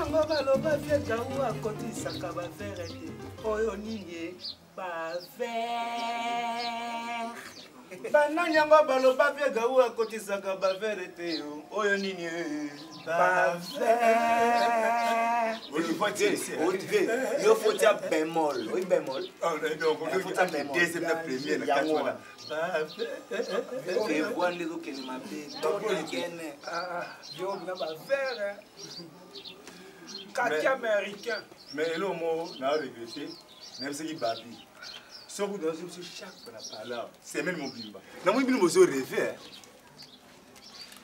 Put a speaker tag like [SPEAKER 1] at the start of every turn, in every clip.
[SPEAKER 1] yango baloba vieka u akotisaka bavere te oyo nini bavere banani yango baloba vieka u akotisaka bavere te oyo nini bavere il faut dire bémol oui bémol donc on faut dire deuxième la première la quatrième et voir les autres qui m'appellent donc yo na bavere quartier américain. Mais le mot n'a regretté, même si il babi. Ce que nous avons chaque parole, c'est même mon bimba. Nous avons bien besoin de rêver.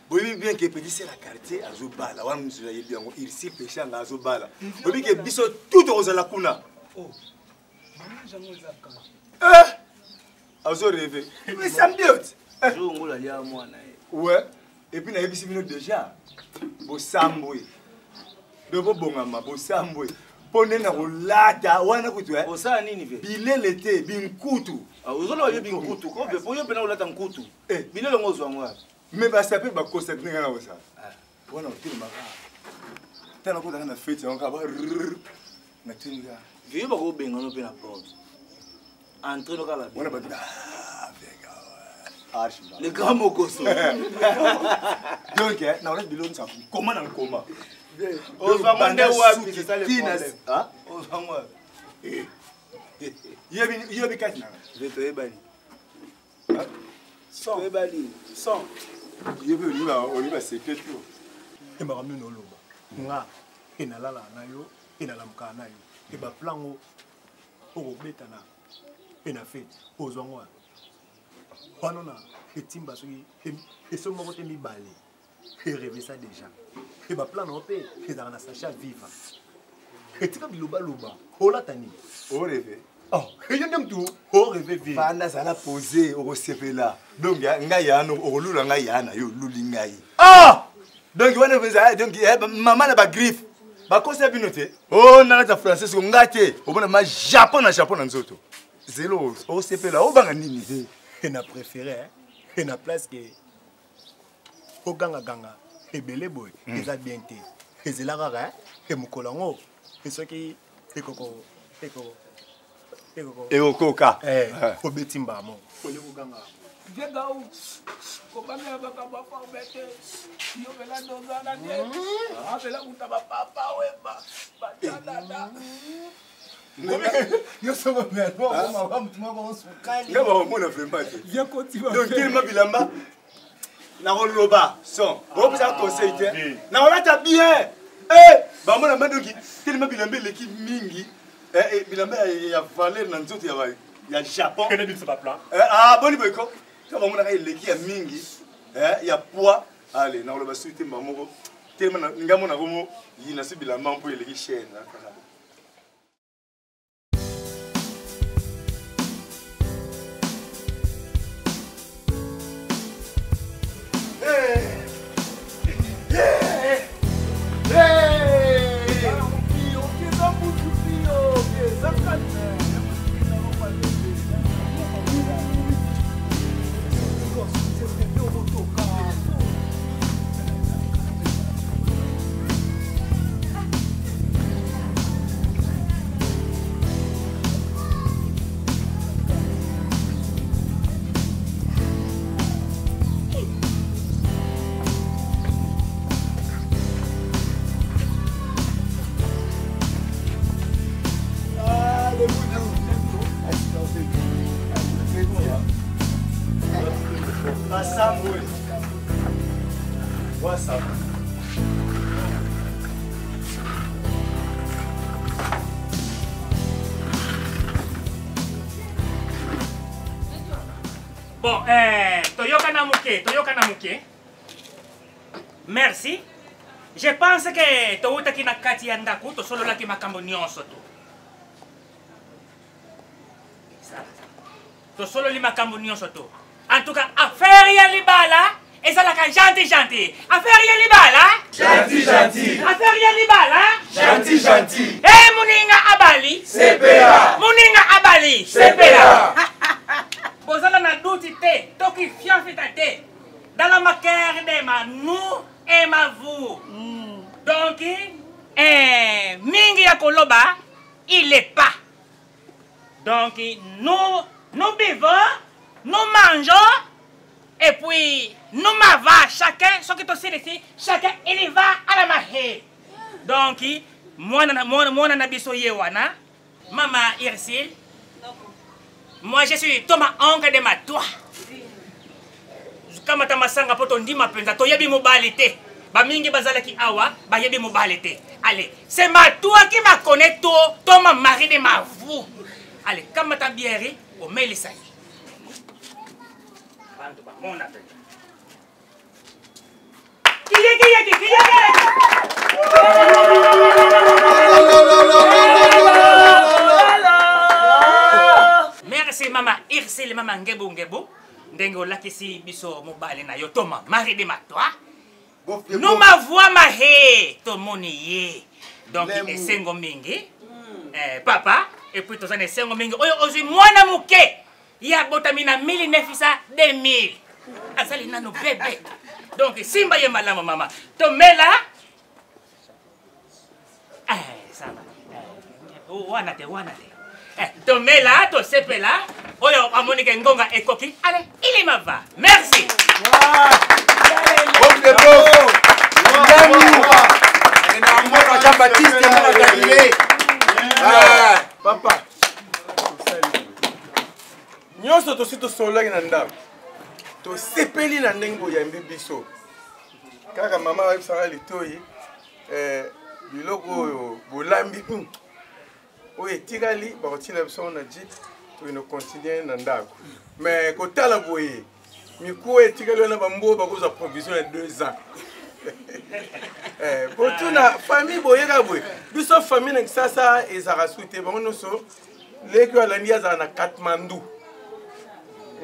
[SPEAKER 1] Vous voyez bien que petit c'est la quartier à Zobala. On nous a dit bien il s'est pêché à Zobala. Vous voyez que biso tout aux la kuna. Oh, j'aime ça quand. À Zo rêver. Mais ça me dit. Zo on l'a dit à moi na. Ouais. Et puis na ebisi bino déjà. Bo sambwe. Dobo bongama bo sambwe. Pone na rolata wana kutu eh. Osa nini ve? Bilele te binkutu. Ah ozola yo binkutu. Ko be po yo pena olata nkutu. Eh, bilele ngozwa ngwa. Me ba sape ba kosa tinga na osa. Ah, wana otili maka. Tana ko na fete on ka ba na tinga. Viyo ba ko benga no pena porte. Entre no kala. Wana ba le grand mokoso. Donc, na on laisse bilon ça. Comment dans le coma? On va mander wapi, c'est ça le problème. Hein? On va moi. Yebi kati. Je te ebani. Son. Ebani. Son. Yebi on va secret tout.
[SPEAKER 2] E ba kamino loba. Nga inalala na yo, inalamka na yo. E ba plango okobeta na ena fete ozwangwa. Panona, et Timba, et ce moment où balé, et rêver ça déjà. Et bah plan en paix, et dans la sacha viva. Et tu as dit loba, oh la tani.
[SPEAKER 1] Oh rêver.
[SPEAKER 2] Oh, et je n'aime tout. Oh rêver viva.
[SPEAKER 1] Panda ça l'a posé au recevé là. Donc ngaya no au lula ngaya na yo luli ngai.
[SPEAKER 2] Ah!
[SPEAKER 1] Donc on veut ça donc maman n'a pas griffe. Ba ko ça binoté. Oh na ta français ko ngate. O bona ma Japon na nzoto. Zelo au CP là o banga nini.
[SPEAKER 2] Et na préféré, et na place que au ganga et belé boy, ils a bien été. Et c'est la rare, et mon colongo, et ce qui est coco,
[SPEAKER 1] et au coca,
[SPEAKER 2] au betimba, mon. Pour le ganga.
[SPEAKER 3] Viens où? Comment on va pas mettre? Yo me la donne la tête. Ah, mais là où t'as papa ouais bah.
[SPEAKER 1] Yo so me bien, bon, on se calme. Nga ba mona vraiment. Viens continuer. Donc il m'a bilamba. Na roloba, son. Bon ça conseil te. Na on ta bien. Ba mona mandoki, tellement bilamba l'équipe mingi. Bilamba ya valeur na nzoto ya Japon.
[SPEAKER 2] Que ne pas plan.
[SPEAKER 1] Ah boni boyko. Ça ba mona l'équipe ya mingi. Ya poids. Allez, na roloba suite mbamoko. Tellement nga mona gomo yina si bilamba mpo l'équipe chaîne.
[SPEAKER 4] Bon, Toyoka Namuke. Merci. Je pense que Toyota qui na kati ya ndaku to solo la ki makambo nyonso to. To solo li makambo nyonso to. En tout cas, affaire ya libala, ezalaka gentil. Affaire ya libala,
[SPEAKER 1] Gentil.
[SPEAKER 4] Affaire ya libala,
[SPEAKER 1] Gentil.
[SPEAKER 4] Muninga abali,
[SPEAKER 1] CPA.
[SPEAKER 4] Muninga abali,
[SPEAKER 1] CPA.
[SPEAKER 4] Bozala na douti te, toki fianfita te. Dans la macaire de ma nous et ma vous. Donc, mingi ya koloba, il est pas. Donc, nous buvons, nous mangeons, et puis nous m'avons chacun, ce qui est aussi ici, chacun il va à la mahé. Donc, moi, nabiso yewana, maman Irsil, moi je suis Thomas oncle de ma toi. Kama tamasanga poto ndima penza to yebi mobilité. Ba mingi bazalaki awa, ba yebi mobilité. Allez, c'est ma toi qui m'a connaît Thomas mari de ma vous. Allez, kama ta bière au melisa. Bantu ba mona pe. Merci maman Irsil maman ngebo. Ndengo lakisi biso mobile na yo Thomas mari de matwa. Nous ma voix ma he to moni. Donc esengo mingi. Papa et puis tozana esengo mingi. Oyo ozui mwana muke. Ya botamina 1900 2000. Azali nano bébé. Donc simba ye malama mama. Tomela. Ça va. Wana te. Tomela to sepela. Oyo amonike ngonga ekoki. Allez, il est ma va. Merci.
[SPEAKER 5] Papa. Nyonso to sito solaki na ndako. To sepeli na ndengo ya mbibiso. Kaka mama wa sala litoyi biloko oyo bolambi. Oye tikali ba kotina biso na jit. Il nous continue dans le mais quand tu as la boye, tu as la provision de 2 ans. Pour toute la famille, nous sommes famille ça et ça rasuite. Nous sommes les qui ont la nia à Katmandou.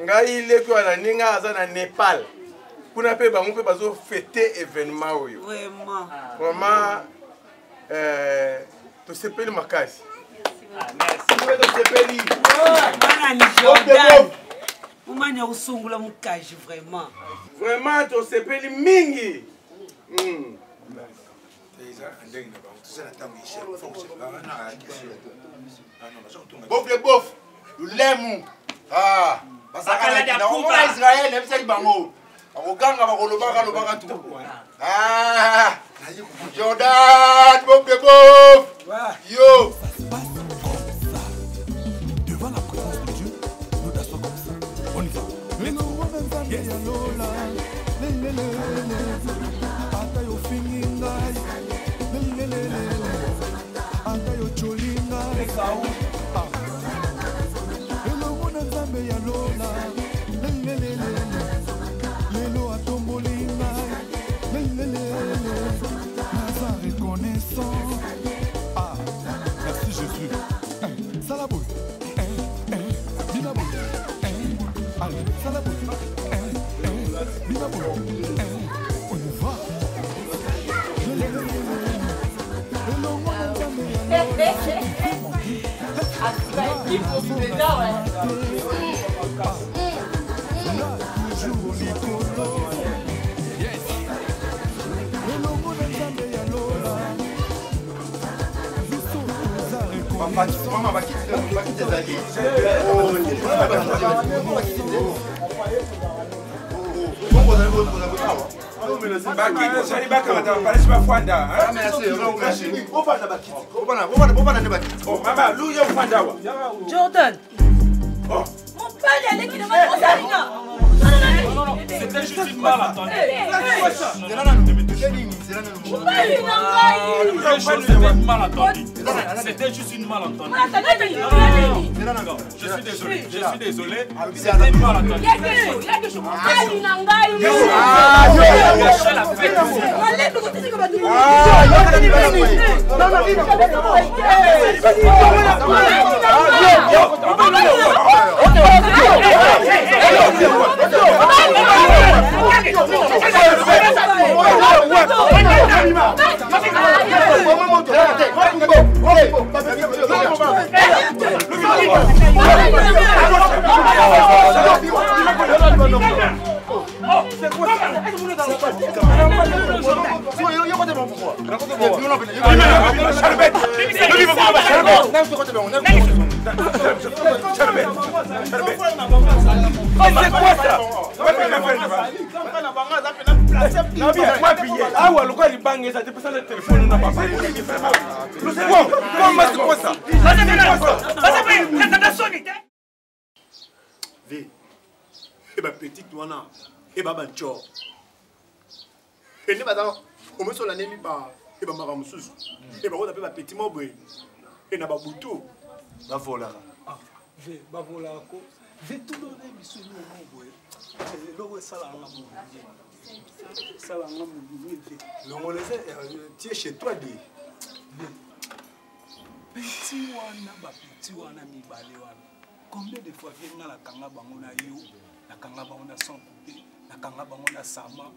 [SPEAKER 5] Ngai les qui ont la nia à Népal. Pour ne pas fêter événement. Vraiment, tu sais pas le macas.
[SPEAKER 6] Merci. Jordan. Umanya usungula mukaji vraiment.
[SPEAKER 5] Vraiment to sepeli mingi.
[SPEAKER 1] Bof, lemu. Ah, basakala na ngoma Israël ebisaki bango. Aboganga bakolobaka lobaka tu. Ah, Jordan, bof. Yo.
[SPEAKER 7] Devant la présence de Dieu, nous dansons comme ça. On y va. Yes. Merci Jésus. Salaboui. Binaboui. Allez, Salaboui. Binaboui. On y va.
[SPEAKER 1] Maman va quitter tes alliés.
[SPEAKER 6] Jordan. Mon père est allé qui ne m'a pas
[SPEAKER 3] c'était juste une malentendu. C'était juste une malentendu. Je suis désolé. C'était une malentendu.
[SPEAKER 5] awa lokola libanga eza te pesa na telefone na papa
[SPEAKER 2] eba petite wana eba bancho ene bazanga omosola nemi ba eba maka mususu eba kota pe ba petit mobwe ena ba butu
[SPEAKER 1] bavolaka
[SPEAKER 3] ve bavolaka ko ve tout donner biso ni mobwe loko esala nga mo esala nga mo ve
[SPEAKER 1] longolese tie chez toi de
[SPEAKER 3] petit wana ba petit wana mibale wana combien de fois venga na kanga bango na yo na kanga bango na son coupé na kanga bango na sama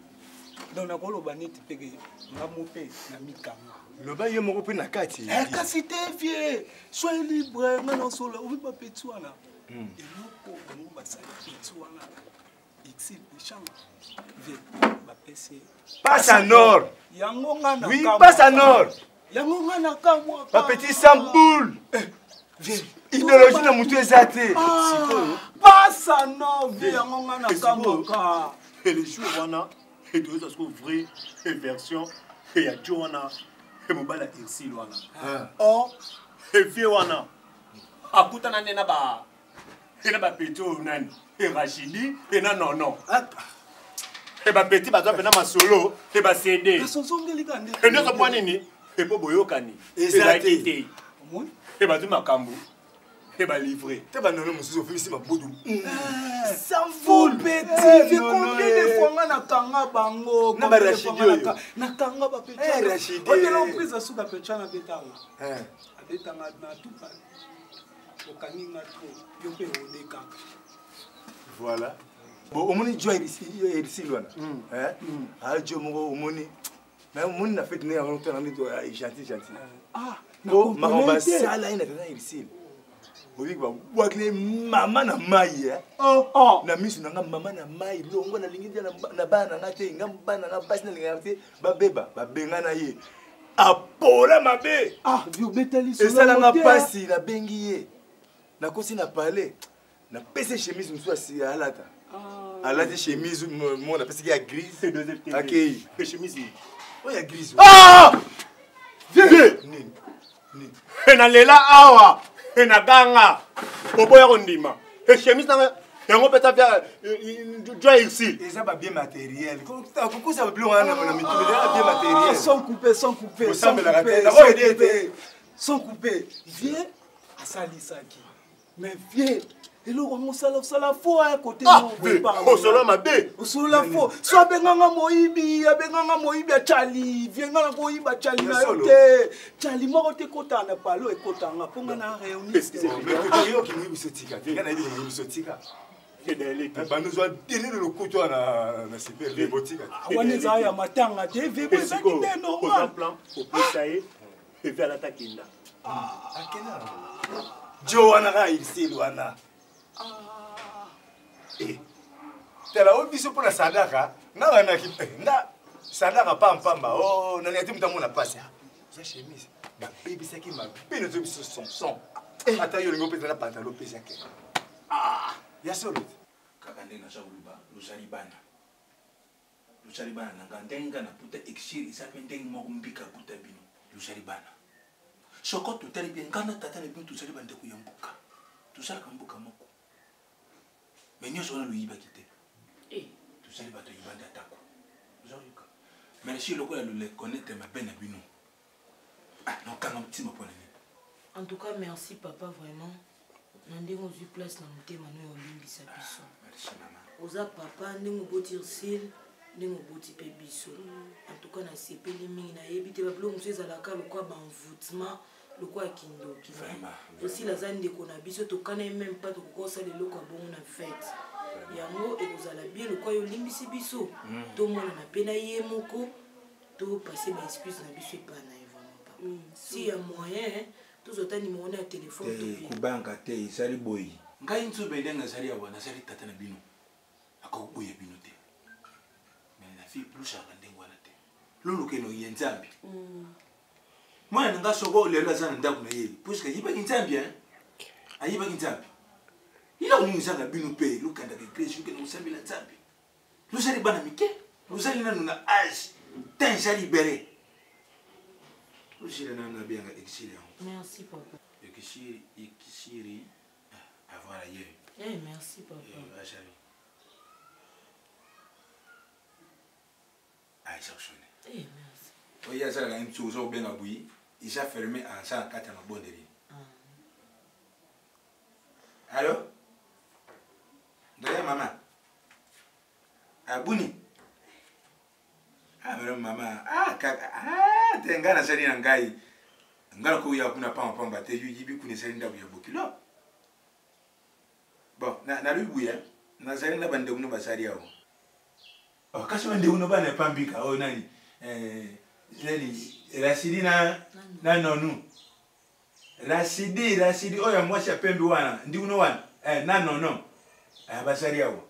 [SPEAKER 3] donc nakoloba neti peke nga mope na mikanga
[SPEAKER 1] loba ye moko mpe na kati
[SPEAKER 3] kasi te vie sois libre nga nasola ovi ba petit wana eloko bango basali petit wana exil echanga vie bapese
[SPEAKER 1] passe à nord
[SPEAKER 3] yango nga na
[SPEAKER 1] oui passe à nord
[SPEAKER 3] yango nga na kamwa
[SPEAKER 1] ba petit samboul idéologie na mutu eza te
[SPEAKER 3] passe à nord vie yango nga na kamwa
[SPEAKER 2] le jour wana et deux parce que vrai et version et ya Joana et mobala ici wana oh et vie wana akutana nena ba peto nani et Rachidi et na non et ba petit bazo pena masolo et ba CD
[SPEAKER 3] kasozongeli kande
[SPEAKER 2] et ne so nini et po boyokani ezate et ba tuma kambu et ba livré te ba nono mususu ofisi mabudu
[SPEAKER 3] sans full petit vie combien de fois nga nakanga bango
[SPEAKER 1] na ba Rachidi
[SPEAKER 3] nakanga ba petit
[SPEAKER 1] Rachidi
[SPEAKER 3] on est là prise suka pechana betanga abetanga na tupa okangi nga to yo pe odeka
[SPEAKER 1] voilà bon omoni joie ici lwana jo moko omoni na omoni na fête ne ya longtemps na to gentil bon makamba sala ina tata ici obi ba wakle mama na mai na misu na mama na mai longo na lingi na bana na te ngamba na basi na linga te babeba babenga na ye apola mabe
[SPEAKER 3] vi obetali solo
[SPEAKER 1] esala nga pasi na bengi ye na kosi na parler na pese chemise musu asi alata alati chemise mo na pese ya grise akei
[SPEAKER 2] chemise
[SPEAKER 1] oya grise
[SPEAKER 2] vie ni na lela awa na ganga oboya kondima e chemise na yango peta via joie ici
[SPEAKER 1] eza ba bien matériel ko ça bien wana na mitule bien matériel
[SPEAKER 3] sans couper sans couper vieux asalisaki mais vieux eloko ngosala fo à côté
[SPEAKER 2] osolo mabe
[SPEAKER 3] osolo fo so abenganga moyibi achali vienga na koyiba chali na yo te chali moko te kota na palo ekotanga ponga na réuniste
[SPEAKER 1] yo ki ni bisotika venga na ibi ni bisotika nous avons donné le couteau à la super boutique.
[SPEAKER 3] Wana za ya matanga te vebo za kite normal
[SPEAKER 2] plan au plus ça est et faire l'attaque inda
[SPEAKER 1] akena Joana ga ici Luana tela obiso pour la sadaka na wana ki na sadaka pamba oh na ngati mtamu na pasi ya chemise ba baby saki ma bino zo biso son ata yo ngo pesa na pantalon pesa ke ya solo
[SPEAKER 7] kaka ndenge nashauluba lushalibana na ngandenga na puta exil isape ndenge moko mbika puta bino lushalibana soko tutali bien ngana tata na bino tushalibana de kuyambuka tusalaka mbuka moko menyo sona luyiba kite tusalibata yibanda tako uzaruka merci loko ya le connaître ma bena bino non kanga mtima pona ni
[SPEAKER 6] en tout cas merci papa vraiment nandingo zu place na mutema no yolimbisa biso oza papa ndingo boti sil ndingo boti pe biso en tout cas na sepeli mingi na yebi te bablo muso ezalaka lokwa banvoutement lokwa kindoki aussi la zane ndeko na biso tokana même pas tokokosa leloko ya bongo na fête yango ekozala bien lokwa yolimbisi biso tomonana mpe na ye moko topase baexcuse na biso epa na ye vraiment pas si ya moyen tozota numéro na téléphone to
[SPEAKER 7] kubanka te isali boyi ngai ntsube ndenga sali ya wana sali tata na bino akaboya bino te mais na fille plus chaka ndengo wana te loluka eno ye nzambi mwana nga soko lelo aza na ndako na ye puisque ayibaki nzambi ayibaki nzambi ila kuningizanga bino mpe lukandaka eglise lukende kosambela nzambi luzali bana mike luzali nanu na age temps eza libere luzila nanu nabiyanga ekisiri yango.
[SPEAKER 6] Merci papa.
[SPEAKER 7] Ekisiri avoir ailleurs.
[SPEAKER 6] Eh merci papa.
[SPEAKER 7] Achari. Aïcha Chone.
[SPEAKER 6] Eh merci.
[SPEAKER 7] Oui, il y a ça là une chose au bien abouyi, il s'est fermé en 104 à ma bonne dérive. Allô? D'ailleurs maman. Abouni. Ah mais maman, kaka, tenga na sali na ngai. Ngala ko ya kuna pamba te yibi kuna sali ndabu ya bokilo. Bon, na lubuya, na sali na bande kuno basali yao. Oh, kasi bande kuno bana pambika, oh nani? Nani? Rasidi na nonu. Rasidi oya mwasha pembe wana, ndi kuno wana. Na nono. Basali yao.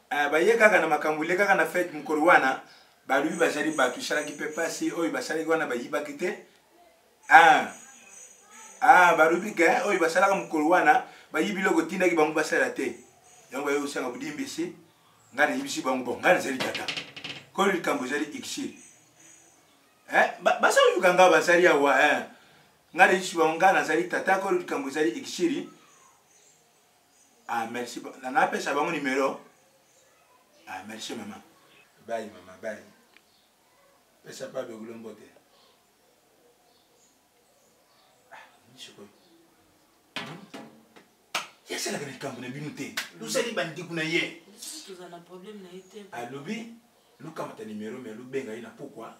[SPEAKER 7] Baye kaka na makambule kaka na fête mukoro wana, balubi basali batu sala ki pe passer, oyo basali wana bayiba kite. Barubi ga oyo basala mukolo wana bayibi loko tinda ki bangu basala te yango yo sanga budimbisi ngana yibisi bangu bon ngana zeli tata ko li kambo zeli ikshi basa yu kanga basali ya wa ngana yibisi bangu ngana zeli tata ko li kambo zeli ikshiri. Merci na pesa bangu numéro. Merci maman. Bye maman, bye. Pesa pas de glombote. Ya sala kana kambo na binu te. Lusali bandi kuna ye.
[SPEAKER 6] Tous on a problème na été.
[SPEAKER 7] Alobi, luka mata numéro mais lubenga ina pourquoi?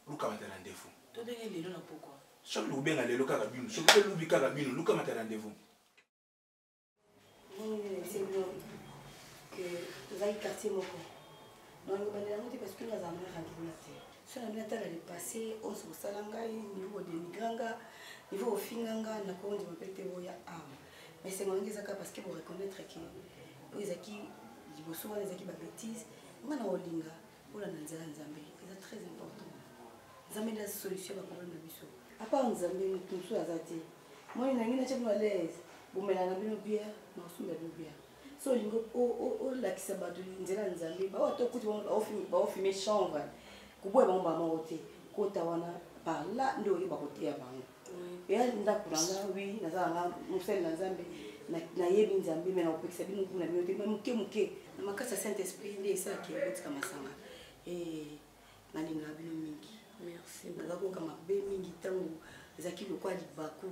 [SPEAKER 7] Luka mata rendez-vous.
[SPEAKER 6] To benga lelo na pourquoi?
[SPEAKER 7] So lubenga lelo kaka binu, so ke lubi kaka binu, luka mata rendez-vous.
[SPEAKER 8] C'est bien que vous avez quartier moko. Non, on va dire parce que nous avons rendu sur la minute elle est passée, on se salanga niveau de migranga, niveau finganga na ko on peut te voya arme. Mais c'est nganga zaka parce que vous reconnaître que les aki liboso les aki ba bêtises, ngana olinga ola na nzela nzambe, c'est très important. Nzambe la solution ba problème na biso. À part nzambe mutu azati. Moi na ngina tshema l'aise. Bomela na bino bière, na sumba bino bière. So lingo o la ki sabatu nzela nzambe, ba wato kuti ba ofime chanvre. Kuboya bango ba maote, kota wana par là ndo yeba kote ya bango. Ya nda kulanga wi na za nga musel na nzambe na yebi nzambe mena opekisa bino kuna bino te muke na makasa Saint Esprit ndi esa ki botika masanga. Na linga bino mingi. Merci. Na ko kama be mingi tango zaki lokwa libaku.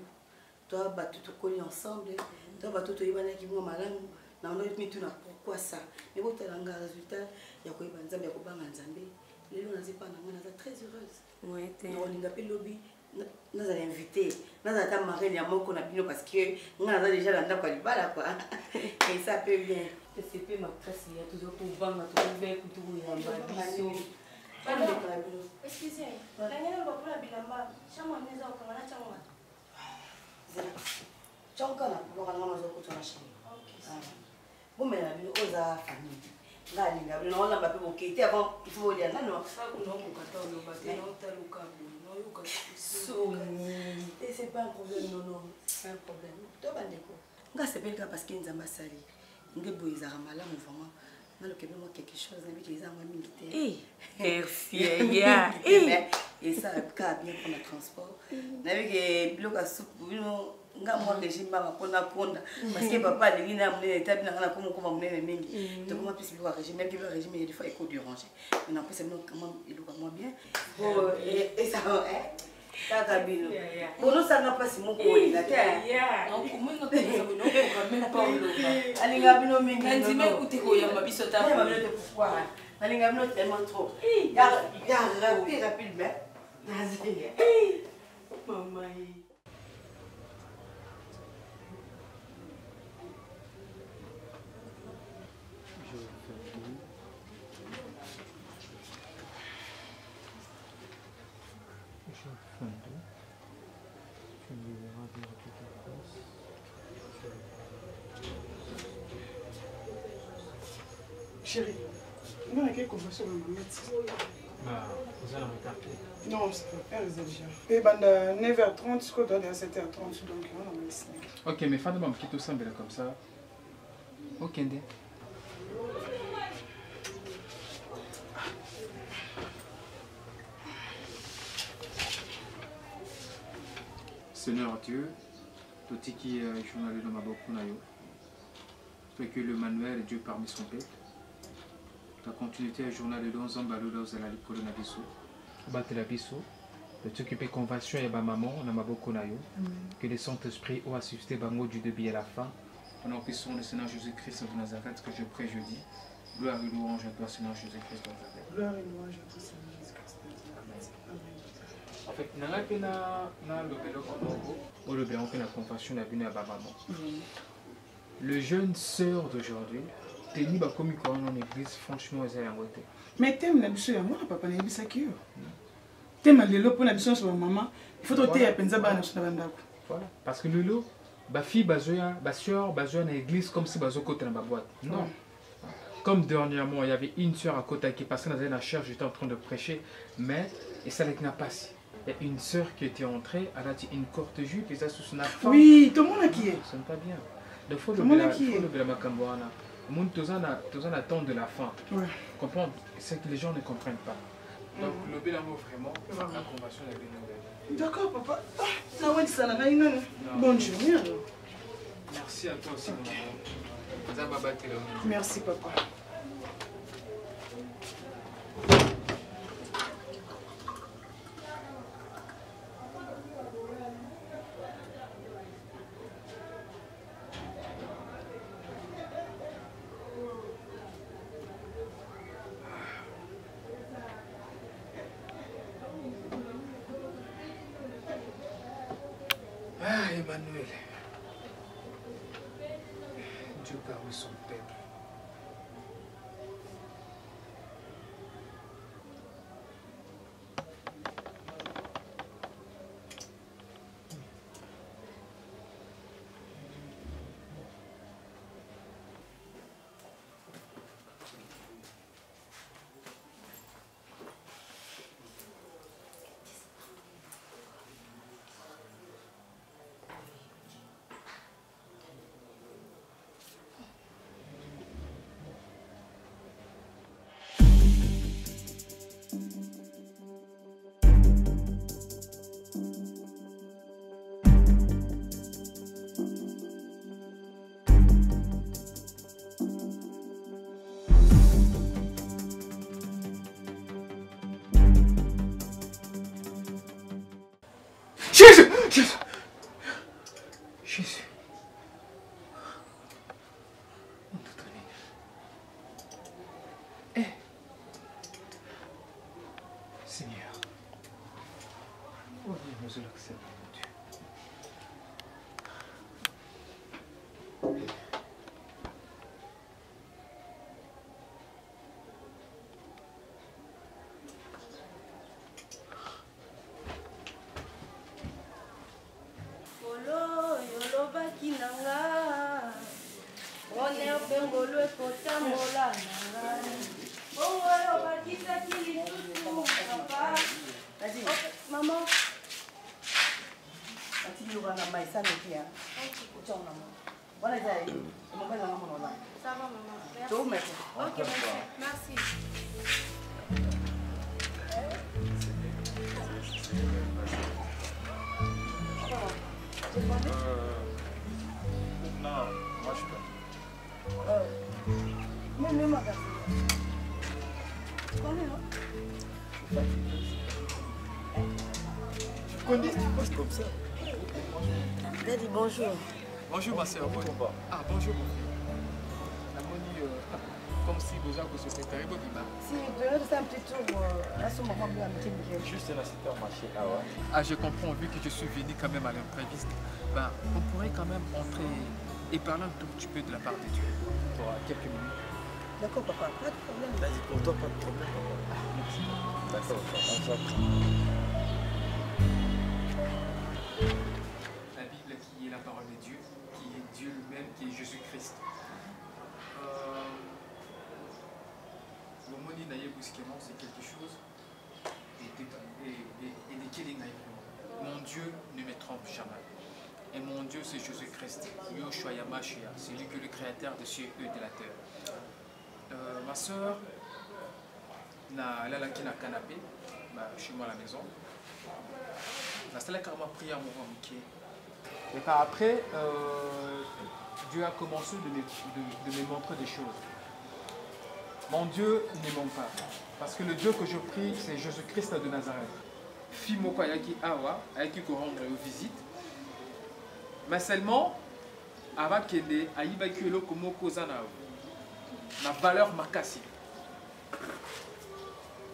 [SPEAKER 8] Toi, tout collé ensemble, toi, tout le monde qui m'a malade, na on a mis tout na pourquoi ça. Mais bon, t'as un résultat, il y a quoi, banzambe, il y a quoi, banzambe. Les gens n'ont pas, on est très heureuse. Oui, on a appelé lobby, nous avons invité, nous avons marré les amours qu'on a bien parce que nous avons déjà l'endroit quoi, du bal quoi. Et ça peut bien. C'est peu ma classe, il y a toujours pour vendre, tout le pour tout le monde. Excusez, la dernière fois pour la bilamba, chambre maison, comment on a chambre. Chonka na kuboka na mazo kutona shini. Okay. Bomela bino oza famille. Ngani ngabino naona mbape bokete avant il faut dire non. Ça kuno kokata no bate no taluka no yuka. So et c'est pas un problème non, c'est un problème. To bandeko. Nga sepelka parce que nzamba sali. Ngebo izara malamu vraiment. Nalo kebe moi quelque chose na biki izanga mingi te. Merci. Et ça cas bien pour le transport. Navike bloka soupe bino nga moi régime ba kona konda parce que papa alingi na mnene tabi na kana komo koma mnene mingi. Donc moi plus bloka régime même que le régime il y a des fois éco d'uranger. Mais non plus c'est quand même il look moi bien. Oh et ça kaka bino. Bono sanga pasi moko ila ta. Donc moi nga pesa bono ko même pas loka. Alinga bino mingi. Nzime kutiko ya mabiso ta. Pourquoi? Alinga bino tellement trop. Ya rapide mais. Maman.
[SPEAKER 3] Chérie, on a quelques conversations dans ma médecine.
[SPEAKER 9] Vous allez me taper.
[SPEAKER 10] Non, c'est pas elle déjà. Et ben à 9h30, ce qu'on doit à 7h30, donc on a laissé.
[SPEAKER 9] Ok, mais fais d'abord un petit ensemble comme ça. Ok, Ndé. Seigneur Dieu, tout ce qui est journal de ma bokunayo, fait que le manuel Dieu parmi son peuple, ta continuité est journal de 11 ans, balou à la lipolo na biso, battre la biso, de t'occuper convention et ma maman, na ma bokunayo, que le Saint-Esprit ait assisté bango du début à la fin, au nom puissant du Seigneur Jésus-Christ de Nazareth, que je prie jeudi, gloire et louange à toi, Seigneur Jésus-Christ de Nazareth.
[SPEAKER 10] Gloire et louange à toi, Seigneur Jésus-Christ de Nazareth. Amen.
[SPEAKER 9] En fait, na confession la à maman. Le jeune sœur d'aujourd'hui, teni ba komi ko en église franchement eza yango te.
[SPEAKER 10] Mais thème na biso yango na papa na yebisaki yo. Thème lelo pour na biso sur maman, il faut te ya penza ba na so na bandako.
[SPEAKER 9] Voilà, parce que lelo ba fille bazoya, ba sœur bazoya na église comme si bazo côté na ba boîte. Non. Comme dernièrement, il y avait une sœur à côté qui passait dans la church, j'étais en train de prêcher, mais et ça n'a pas si. Il y a une sœur qui était entrée, elle a dit une courte jupe, et ça sous son femme.
[SPEAKER 10] Oui, tout le monde a qui est.
[SPEAKER 9] Ce n'est pas bien. Il faut le macamboana. Le monde, tous en attend de la fin.
[SPEAKER 10] Ouais.
[SPEAKER 9] Comprendre, c'est que les gens ne comprennent pas. Donc, le bilan vraiment, la convention est bien.
[SPEAKER 10] D'accord, papa. Bonne journée alors.
[SPEAKER 9] Merci à toi aussi, mon amour.
[SPEAKER 10] Merci, papa.
[SPEAKER 9] Ah, Emmanuel. Dieu parmi son peuple.
[SPEAKER 5] Jésus! Jésus!
[SPEAKER 9] Jésus. Eh. Seigneur. Oh Dieu, nous l'acceptons, mon Dieu.
[SPEAKER 8] Maman. Ça va, maman. Merci. Ok, merci.
[SPEAKER 1] Non, moi je peux.
[SPEAKER 8] Même ma carte. Tu connais, non?
[SPEAKER 1] Tu connais, tu passes comme ça.
[SPEAKER 8] Daddy, bonjour.
[SPEAKER 9] Bonjour ma soeur. Ah, bonjour mon frère. La monnaie, comme si vous avez se préparé pour Bima.
[SPEAKER 8] Si, donnez un petit tour à ce moment bien à
[SPEAKER 1] Juste dans le supermarché. Ah ouais.
[SPEAKER 9] Ah, je comprends, vu que je suis venu quand même à l'impréviste, ben, on pourrait quand même entrer et parler un tout petit peu de la part de Dieu.
[SPEAKER 1] Pour quelques minutes.
[SPEAKER 8] D'accord, papa, pas de problème.
[SPEAKER 1] Vas-y, pour toi, pas de problème, papa.
[SPEAKER 9] Ah, merci.
[SPEAKER 1] D'accord, on s'apprend.
[SPEAKER 9] La Bible qui est la parole de Dieu, qui est Dieu lui-même, qui est Jésus-Christ. Le mot naïe brusquement, c'est quelque chose Mon Dieu ne me trompe jamais. Et mon Dieu, c'est Jésus-Christ, Yoshua Yamashia, c'est lui qui est le créateur des cieux et de la terre. Ma soeur, elle a la canapé, chez moi à la maison. Elle a carrément prié à mon homme. Et après, Dieu a commencé de me montrer des choses. Mon Dieu ne ment pas. Parce que le Dieu que je prie, c'est Jésus-Christ de Nazareth. Fille moko ayaki awa, ayaki ko rendre visite. Mais seulement, avant qu'elle aïbaki eloko moko zana na valeur makasi.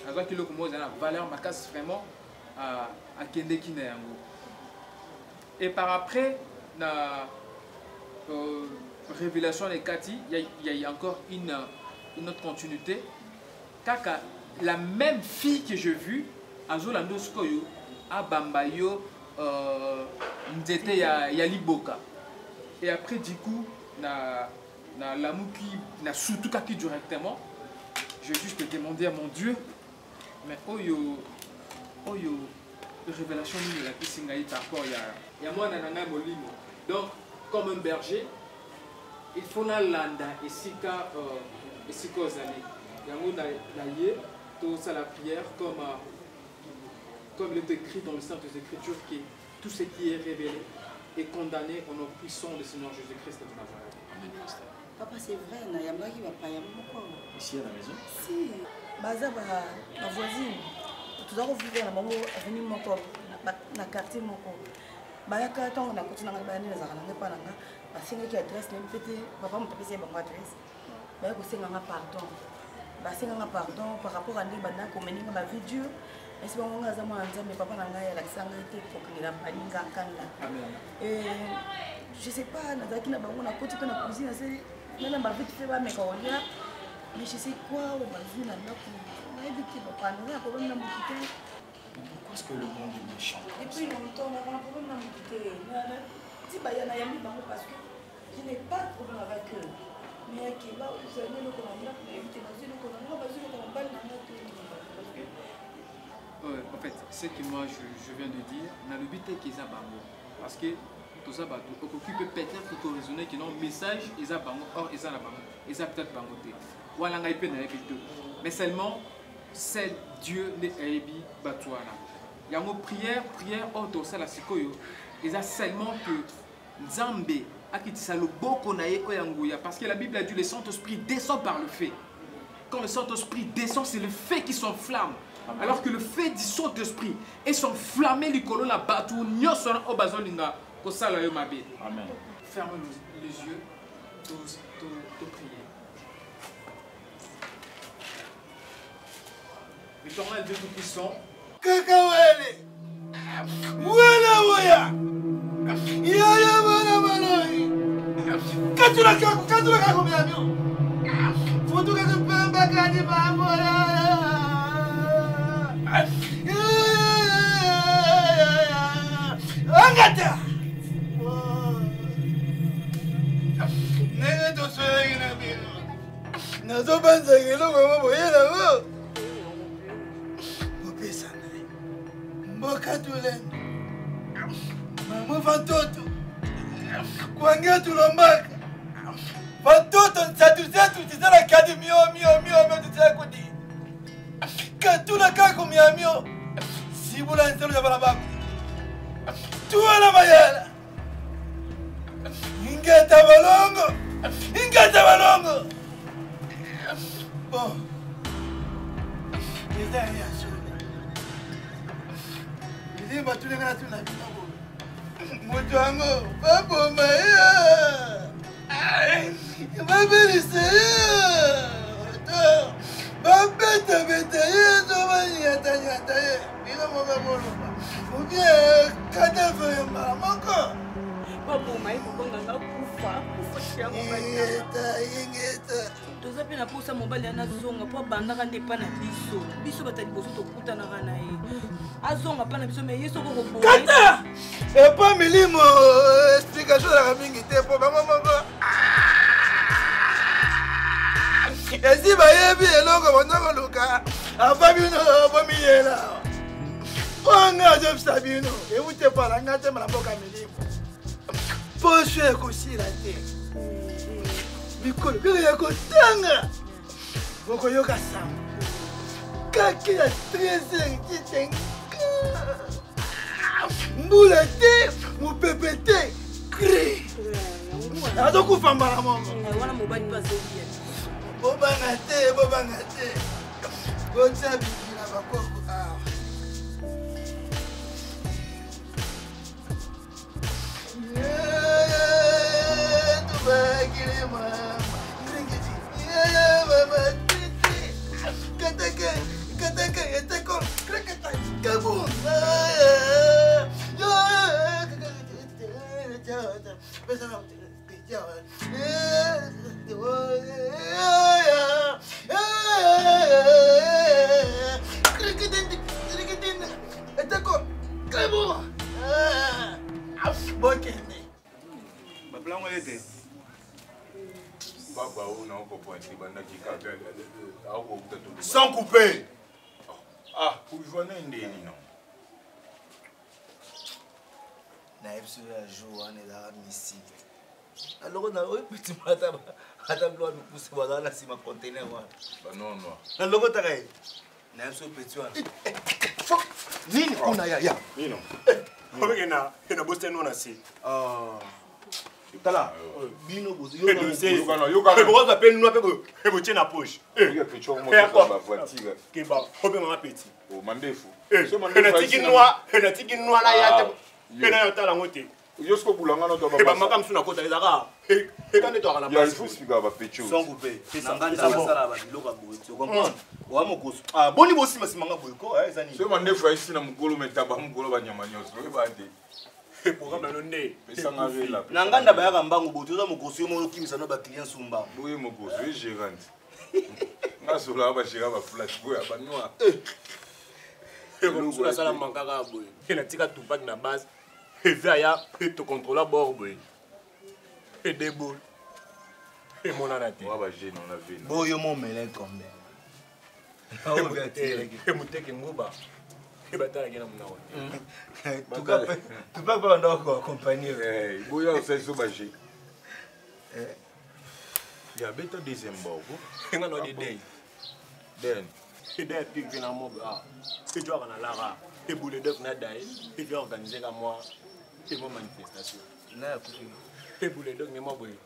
[SPEAKER 9] Avant que eloko moko zana valeur makasi vraiment à kende kina yango. Et par après, na révélation de Kati, il y a encore une autre continuité. Kaka, la même fille que j'ai vue, Azolando Skoyo, à Bambayo, Nzete ya Liboka. Et après, du coup, na Lamouki, na Soutoukaki directement, j'ai juste demandé à mon Dieu, mais Oyo, révélation de la Kisingaï par rapport à moi, Nananga Molimo. Donc, comme un berger, il faut la landa et sika aux années. Yango na yé, tout ça la prière comme il est écrit dans le Saintes Écritures que tout ce qui est révélé est condamné au nom puissant du Seigneur Jésus-Christ de Nazareth. Amen.
[SPEAKER 8] Papa, c'est vrai, il y a qui va pas y avoir.
[SPEAKER 7] Ici à la maison?
[SPEAKER 8] Si, Baza, ma voisine, tout à l'heure, vous vivez à la maman, elle est venue dans le quartier. Bayaka tant on a continué à aller dans la pas là, parce que qui adresse même petit, papa me tapait sur ma adresse. Bayaka aussi un pardon. Basi nga pardon par rapport à ndibana komeninga ma vidéo. Est-ce que on a zama nzambe papa na ngai la sanga été pour que la paninga kanda. Et je sais pas na zaki na bango na koti na cuisine c'est même ma vite fait ba me kaolia. Mais je sais quoi au bazou na ndako. Na évité papa na problème na mukité.
[SPEAKER 7] Pourquoi est-ce que le monde est méchant?
[SPEAKER 8] Depuis longtemps, on a un problème dans mon côté. Si il y a un ami parce que je n'ai pas de problème avec eux. Mais qui va vous avez le commandant, mais évitez dans une commandant, parce que on parle dans notre.
[SPEAKER 9] En fait, ce que moi je viens de dire, on a le but qu'ils ont bango. Parce que tout ça, on occupe peut-être pour raisonner que non, message, ils ont bango, or ils ont la bango, ils ont peut-être bangoté. Ou alors, mais seulement, c'est Dieu ne aibi batouana. Il y a une prière, hors de ça, la sikoyo. Ils ont seulement que Nzambe a quitté ça le boko nae oyanguya. Parce que la Bible a dit le Saint-Esprit descend par le feu. Quand le Saint-Esprit descend, c'est le feu qui s'enflamme. Alors que le feu du Saint-Esprit est s'enflammé du colon la batou, nyo sona obazolinga, ko sala yo mabe. Amen. Ferme les yeux, te prier. L'éternel Dieu Tout-Puissant.
[SPEAKER 5] Kakawele. Wala waya. Yaya bana bana. Katula kako miamio. Futu kako pemba kadi bambola. Angata. Nega to swegi na bino. Nazo banza ngelo mama boyela wo. Mboka tulenda mama vatoto kuangia tulombaka vatoto nsatu zetu tizala kadi mio tutakudi katula kako miamio sibula nselo ya balabako tuwala mayala ingeta balongo bon izaya batule kana tuna binogo moto wango baboma ya babelise to babeta yezo banyata ye bino moga moloba ubie kada fe mama
[SPEAKER 6] baboma ibonga ngakufa
[SPEAKER 8] ingeta toza pe na posa mobali anazonga po abandaka nde epa na biso batali boso tokutanaka na ye azonga mpa na biso me ye soko
[SPEAKER 5] kata epa milimo explication ezalaka mingi te po bango moko esi bayebi eloko banda koluka ava bino bomiyela
[SPEAKER 11] bazwala nga te na mboka milimo posho ekosila te mikolo kaka ya kotanga bokoyoka sango kaka ya 13h kitenga mbula te mopepe te cri azokufa mbala mongo
[SPEAKER 6] wana mobali mpe azolia
[SPEAKER 11] bobanga te botia biki na bakoko awa tubakile mama mama titi kataka eteko krakata kabu
[SPEAKER 1] Sans couper.
[SPEAKER 7] Ah, pour jouer un déni, non.
[SPEAKER 11] nayebi so ya jour wana ezalaka misike aloko na oyo petit ata biloko mikuse bazala na nsima contener wana
[SPEAKER 7] Banono.
[SPEAKER 11] aloko taka ye nayebi so petit wana nini kuna ya
[SPEAKER 2] nino obeke na boste no na se
[SPEAKER 11] tala bino
[SPEAKER 2] bozoyoka mpe nua mpe botie na poche keba obe mama petit enatiki nua na ya te mpe na yo tala yango te bamaka mosu na kota ezaka eka nde toaka na boni bosimasimanga boyeko eza programme no nde
[SPEAKER 11] na nganda bayaka mbangu boto oza mokosi yo moko okimisa no baclient sumba
[SPEAKER 7] boye mokosi oye gérante ngasolaka bagéra baflash boye abanoir
[SPEAKER 2] mosu nasala mankaka boye enatika tupak na base eve aya tocontrôla bord boye edebol emonana te
[SPEAKER 11] boyo momele kombe
[SPEAKER 2] emuteke nguba ebatalaki na munao
[SPEAKER 11] tupak mpe banda koaccompagne
[SPEAKER 7] boya osaliso bagé ya beta deuxième borgo
[SPEAKER 2] enga no dedei
[SPEAKER 7] den
[SPEAKER 2] edei pik na moba ejwaka na lara eboule def na dai evi organiser ka moi emo manifestation eboule def ngema boye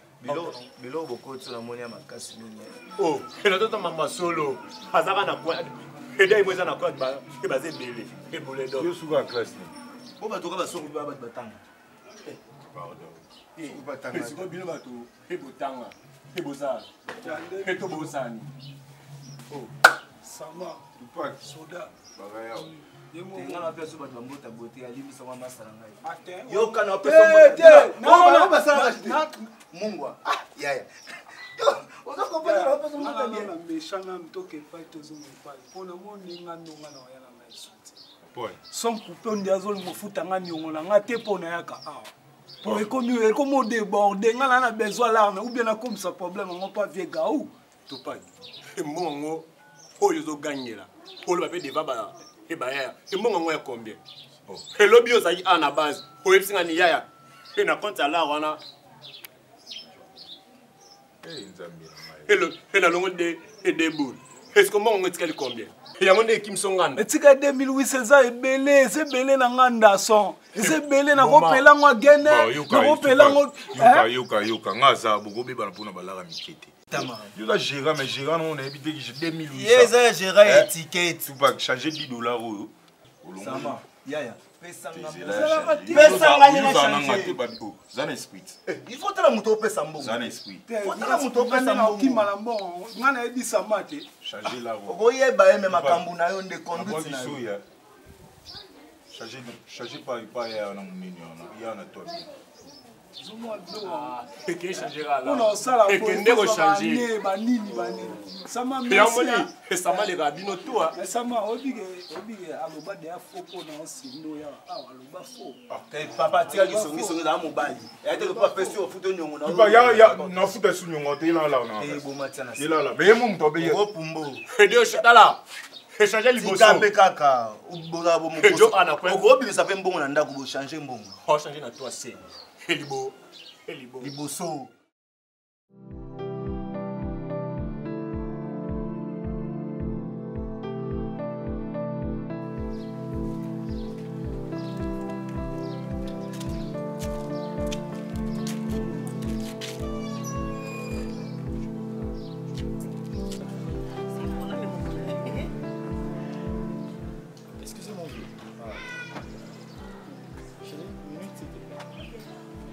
[SPEAKER 11] biloko bokoti namoni ya makasi mingi
[SPEAKER 2] o enatotamba masolo azaka na edei mo eza na kode ebaza ebele eboule def
[SPEAKER 7] yo suka classe ni
[SPEAKER 11] po bato ka basoko mpe bato batanga
[SPEAKER 2] sikoyo bino bato ebotanga ebosala etobosani
[SPEAKER 3] sama soda
[SPEAKER 11] tenga na peso bato bambota bote alimbisanga masala ngai
[SPEAKER 3] ate
[SPEAKER 11] yoka na peso mungwa yaya
[SPEAKER 3] na meshanga mtoke epai tozonga epai mpona moninga ndonga na oya na ngai suti son coupe ndi azolinga ofuta nga niongo na nga te mpo nayaka awa po ekomi odéborde nga na na besoin larme ou bien nakomisa problème yango mpo avie gau
[SPEAKER 2] topaki embongo yango oyo ozoganyela oloba mpe deva ebaya embongo yango ya combien elobi ozalaki a na base oyebisinga ni yaya mpe na compte ya lar wana e nalongo nde edebol eske mbongo yango etikali combien yango nde ekimiso nganda
[SPEAKER 3] etika 2008 eza ebele na nga ndason eza ebele nakopela ngo agene nakopela ngo
[SPEAKER 7] yoka nga aza bokobebana mpona balaka mike te yoza géra mais géra non nayebi te 2008
[SPEAKER 11] eza ya géra ya étiquette
[SPEAKER 7] tupak changer 10 $ oyo
[SPEAKER 11] sama yaya
[SPEAKER 7] zana esprit
[SPEAKER 11] il faut tala moto opesa mbongo
[SPEAKER 7] zana esprit
[SPEAKER 3] tala moto opesa mbongo na mbongo nga nayebisama te
[SPEAKER 7] changer la roue
[SPEAKER 11] okoyeba ye me makambo na yo nde conduite na yo
[SPEAKER 7] changer pas ya na monene ya na toi
[SPEAKER 3] mpona osala banini
[SPEAKER 2] yamoni esama leka bino toa
[SPEAKER 3] esama obike aloba deya fo mpona osindo ya awa aloba fo
[SPEAKER 11] papa tika kisongisongi ezala mobali eyateke mpo apesi ofuta oniongo
[SPEAKER 7] nafuta esu niongo te elala
[SPEAKER 11] eboma tia na
[SPEAKER 7] elala mais ye mo moto abeye
[SPEAKER 11] opumbo
[SPEAKER 2] edeoshatala
[SPEAKER 1] échanger liboso
[SPEAKER 11] tikambe kaka oboza
[SPEAKER 1] Jo ana kwe
[SPEAKER 11] okobimisa mpe mbongo na ndako bochange mbongo
[SPEAKER 1] ochange na toi se elibo
[SPEAKER 11] liboso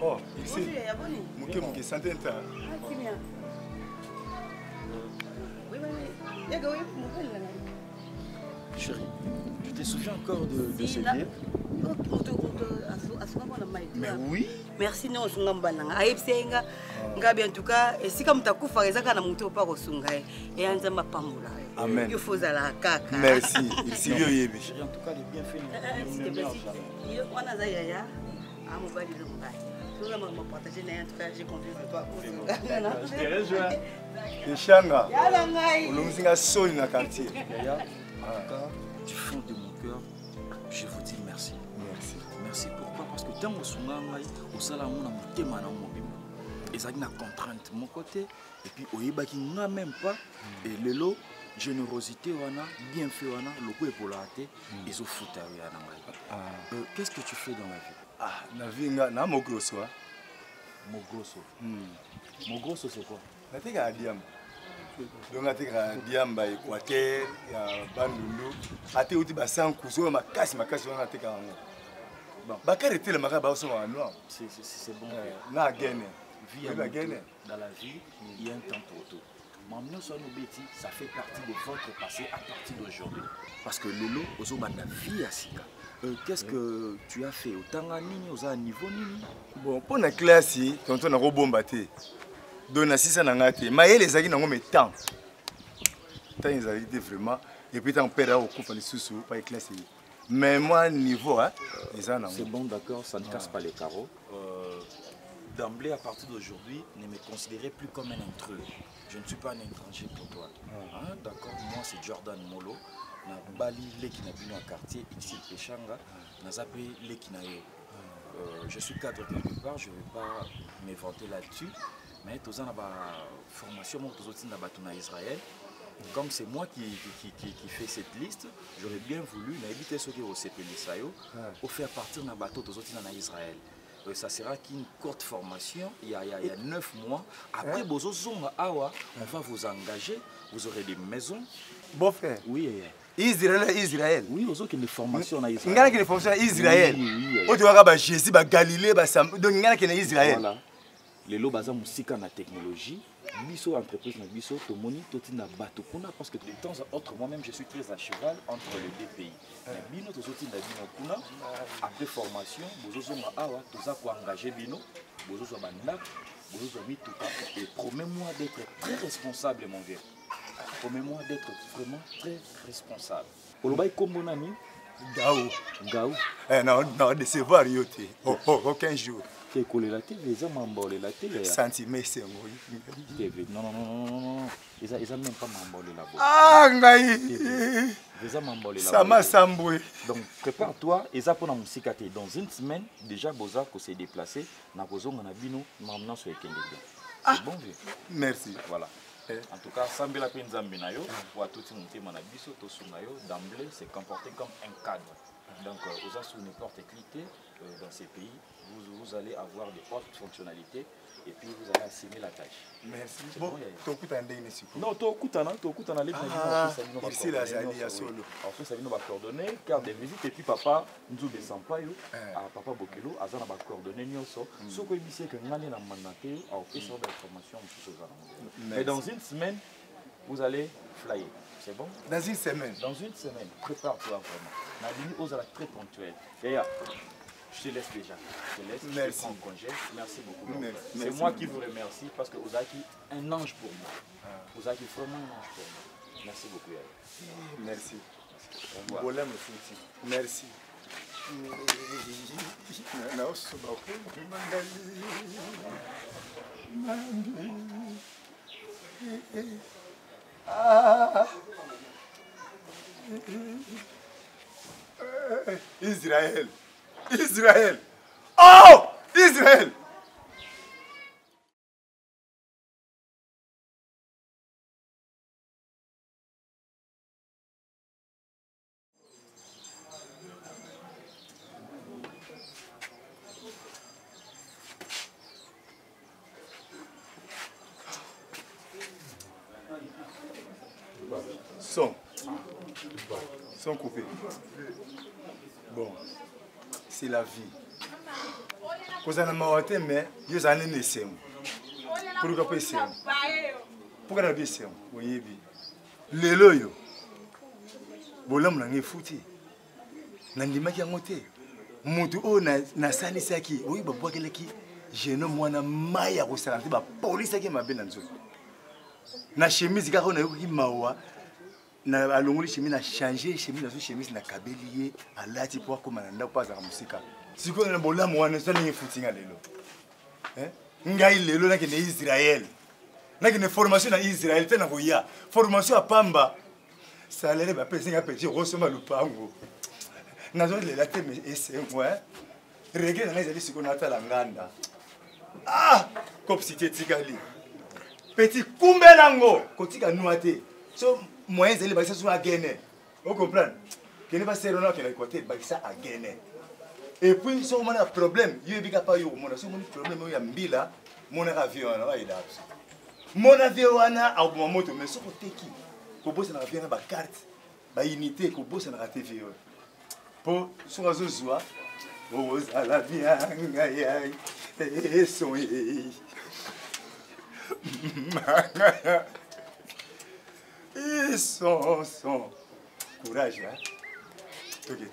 [SPEAKER 1] Oh, ici. Mouké, santé un temps.
[SPEAKER 12] Chérie, tu te souviens encore de ce billet?
[SPEAKER 8] Mais oui. Merci non sungambananga. Aipsenga ngabi en tout cas et si comme takufa ezaka na muto pa kosunga et anza mapambola.
[SPEAKER 1] Amen.
[SPEAKER 8] Il faut la kaka.
[SPEAKER 1] Merci. Ici yo yebi.
[SPEAKER 12] Chérie, en tout cas les bienfaits.
[SPEAKER 8] S'il te plaît. Yo wana za yaya. Amobali le mbai. Tout le monde m'a partagé en tout cas j'ai confiance en toi.
[SPEAKER 1] Je te rejoins. Eshanga.
[SPEAKER 8] Yala ngai.
[SPEAKER 1] Olumusinga soni na quartier.
[SPEAKER 12] Yaya. En tout cas, du fond de mon cœur, je vous dis merci.
[SPEAKER 1] Merci.
[SPEAKER 12] Merci pourquoi? Parce que tant que je suis au salon, on a monté ma mobile. Et ça a une contrainte de mon côté. Et puis, au Yébaki, on n'a même pas. Et le lot, générosité, on a bien fait, on a le coup pour la tête. Ils ont foutu à qu'est-ce que tu fais dans la vie?
[SPEAKER 1] Ah, la vie, na mo grosso.
[SPEAKER 12] Mo grosso. Mo grosso, c'est quoi?
[SPEAKER 1] Na te ka diam. Donc ate ka diam ba Équateur, ya Bandundu. Ate uti ba sankuzo makasi wana te ka ngo. Bon, bakare tele makaba oso wa noir.
[SPEAKER 12] C'est bon.
[SPEAKER 1] Na gagné.
[SPEAKER 12] Vie dans la vie, il y a un temps pour tout. Maintenant, ça fait partie de votre passé à partir d'aujourd'hui. Parce que Lolo, aux la vie à Sika. Qu'est-ce que tu as fait? Autant à Nini, aux à niveau Nini?
[SPEAKER 1] Bon, pour la classe, tonton a rebombaté. Donc, na sisa na ngate. Mais les agis n'ont pas temps. Tant ils ont été vraiment. Et puis, tant père au coup, les sous-sous, pas les classes. Mais moi, niveau,
[SPEAKER 12] c'est bon, d'accord, ça ne casse pas les carreaux. D'emblée, à partir d'aujourd'hui, ne me considérez plus comme un intrus. Je ne suis pas un étranger pour toi. Hein, d'accord, moi c'est Jordan Molo. Na Bali, les qui n'a vu dans le quartier, ici, Pechanga, na zappé les qui n'a eu. Je suis cadre quelque part, je ne vais pas m'inventer là-dessus. Mais tous en formation, moi, tous aussi en Israël. Comme c'est moi qui fais cette liste, j'aurais bien voulu éviter ce qui est au CPLISAYO pour faire partir d'un bateau tous aussi en Israël. Ça sera qu'une courte formation, il y a 9 mois. Après, on va vous engager, vous aurez des maisons.
[SPEAKER 1] Bon frère.
[SPEAKER 12] Oui.
[SPEAKER 1] Israël.
[SPEAKER 12] Oui, vous avez une formation en
[SPEAKER 1] Israël. Il y a une formation en Israël.
[SPEAKER 12] Oui.
[SPEAKER 1] Tu vois, Jésus, Galilée, donc il y a une Israël.
[SPEAKER 12] Voilà. Les lots basés sur la technologie. Biso entreprise na biso to moni toti na bato kuna parce que de temps à autre moi-même je suis très à cheval entre les deux pays. Bino to soti na bino kuna après formation bozo nga awa toza ko engager bino bozo so banda bozo so mituka et promets-moi d'être très responsable mon gars. Promets-moi d'être vraiment très responsable. Olobai kombo nani? Gao.
[SPEAKER 1] Non, décevoir yoté. Aucun jour.
[SPEAKER 12] La TV, la télé.
[SPEAKER 1] Sentiment, c'est moi.
[SPEAKER 12] Non. Ils n'ont même pas m'embolé la boîte.
[SPEAKER 1] Ah, ngaï.
[SPEAKER 12] Ils ont m'embolé la boîte.
[SPEAKER 1] Ça m'a semblé.
[SPEAKER 12] Donc, prépare-toi. Ils ont pour la musique. Dans une semaine, déjà, Boza s'est déplacé. Na Bozo, on a bino, maintenant sur les Kenya. C'est bon, vieux.
[SPEAKER 1] Merci.
[SPEAKER 12] Voilà. En tout cas, Sambela Penzambinayo, pour tout le monde, Manabiso, Tosunayo, d'emblée, s'est comporté comme un cadre. Donc, aux sous n'importe cliquer dans ces pays, vous allez avoir des hautes fonctionnalités et puis vous allez assumer la tâche.
[SPEAKER 1] Merci. Bon, tu as écouté
[SPEAKER 12] non, tu as écouté
[SPEAKER 1] ici, là, c'est solo.
[SPEAKER 12] En fait, ça vient de coordonner, carte de visite et puis papa, nous descend pas, papa Bokelo, Azan a coordonné, ce que je sais que nous allons mandater, à offrir sur l'information. Mais dans une semaine, vous allez flyer. C'est bon?
[SPEAKER 1] Dans une semaine.
[SPEAKER 12] Dans une semaine. Prépare-toi vraiment. Nadine Ozala très ponctuelle. Yaya, je te laisse déjà. Je te laisse.
[SPEAKER 1] Merci.
[SPEAKER 12] Je prends congé. Merci beaucoup. C'est moi qui vous remercie parce que Ozaki est un ange pour moi. Ozaki est vraiment un ange pour moi. Merci beaucoup, Yaya.
[SPEAKER 1] Merci.
[SPEAKER 12] Au revoir.
[SPEAKER 1] Merci. Israël. Israël. Oh! Israël. Son coupé. Bon, c'est la vie. Quand on a marre, mais il y a un essai. Pourquoi pas essayer? Pourquoi pas essayer? Oui, oui. Les loyaux. Bolam n'a rien foutu. Nandima qui a monté. Moutou o na sani saki. Oui, bah bois quel qui. J'ai nommé moi na maya au salon. Bah police qui m'a bien dans zone. Na chemise car on a eu qui mawa. Na alongoli chemise na changé chemise na chemise na kabelier alati pour comme na pas za musika. Siko na bolam wana ça n'a foutu lelo. Hein? Ngai lelo na kene Israël. Na kene formation na Israël tena koya. Formation à Pamba. Salaire ba pesa nga petit rosoma lupango. Nazo le la teme ese moi. Reggae na ezali siko na tala nganda. Ah, kopsité tikali. Petit kumbelango kotika nuate. So moyen ezali ba ça gagner. On comprend? Kene ba serona ke la côté ba ça a gagner. Et puis so mona problème, yo bika pa yo mona so mona problème yo mbila, mona avion na ba ida. Mon avion wana a bon moto mais so koteki. Ko bossa na avion na ba carte, ba unité ko bossa na TV. Po so azozwa, o la bien ay ay. Et son ils sont courage hein. Toki.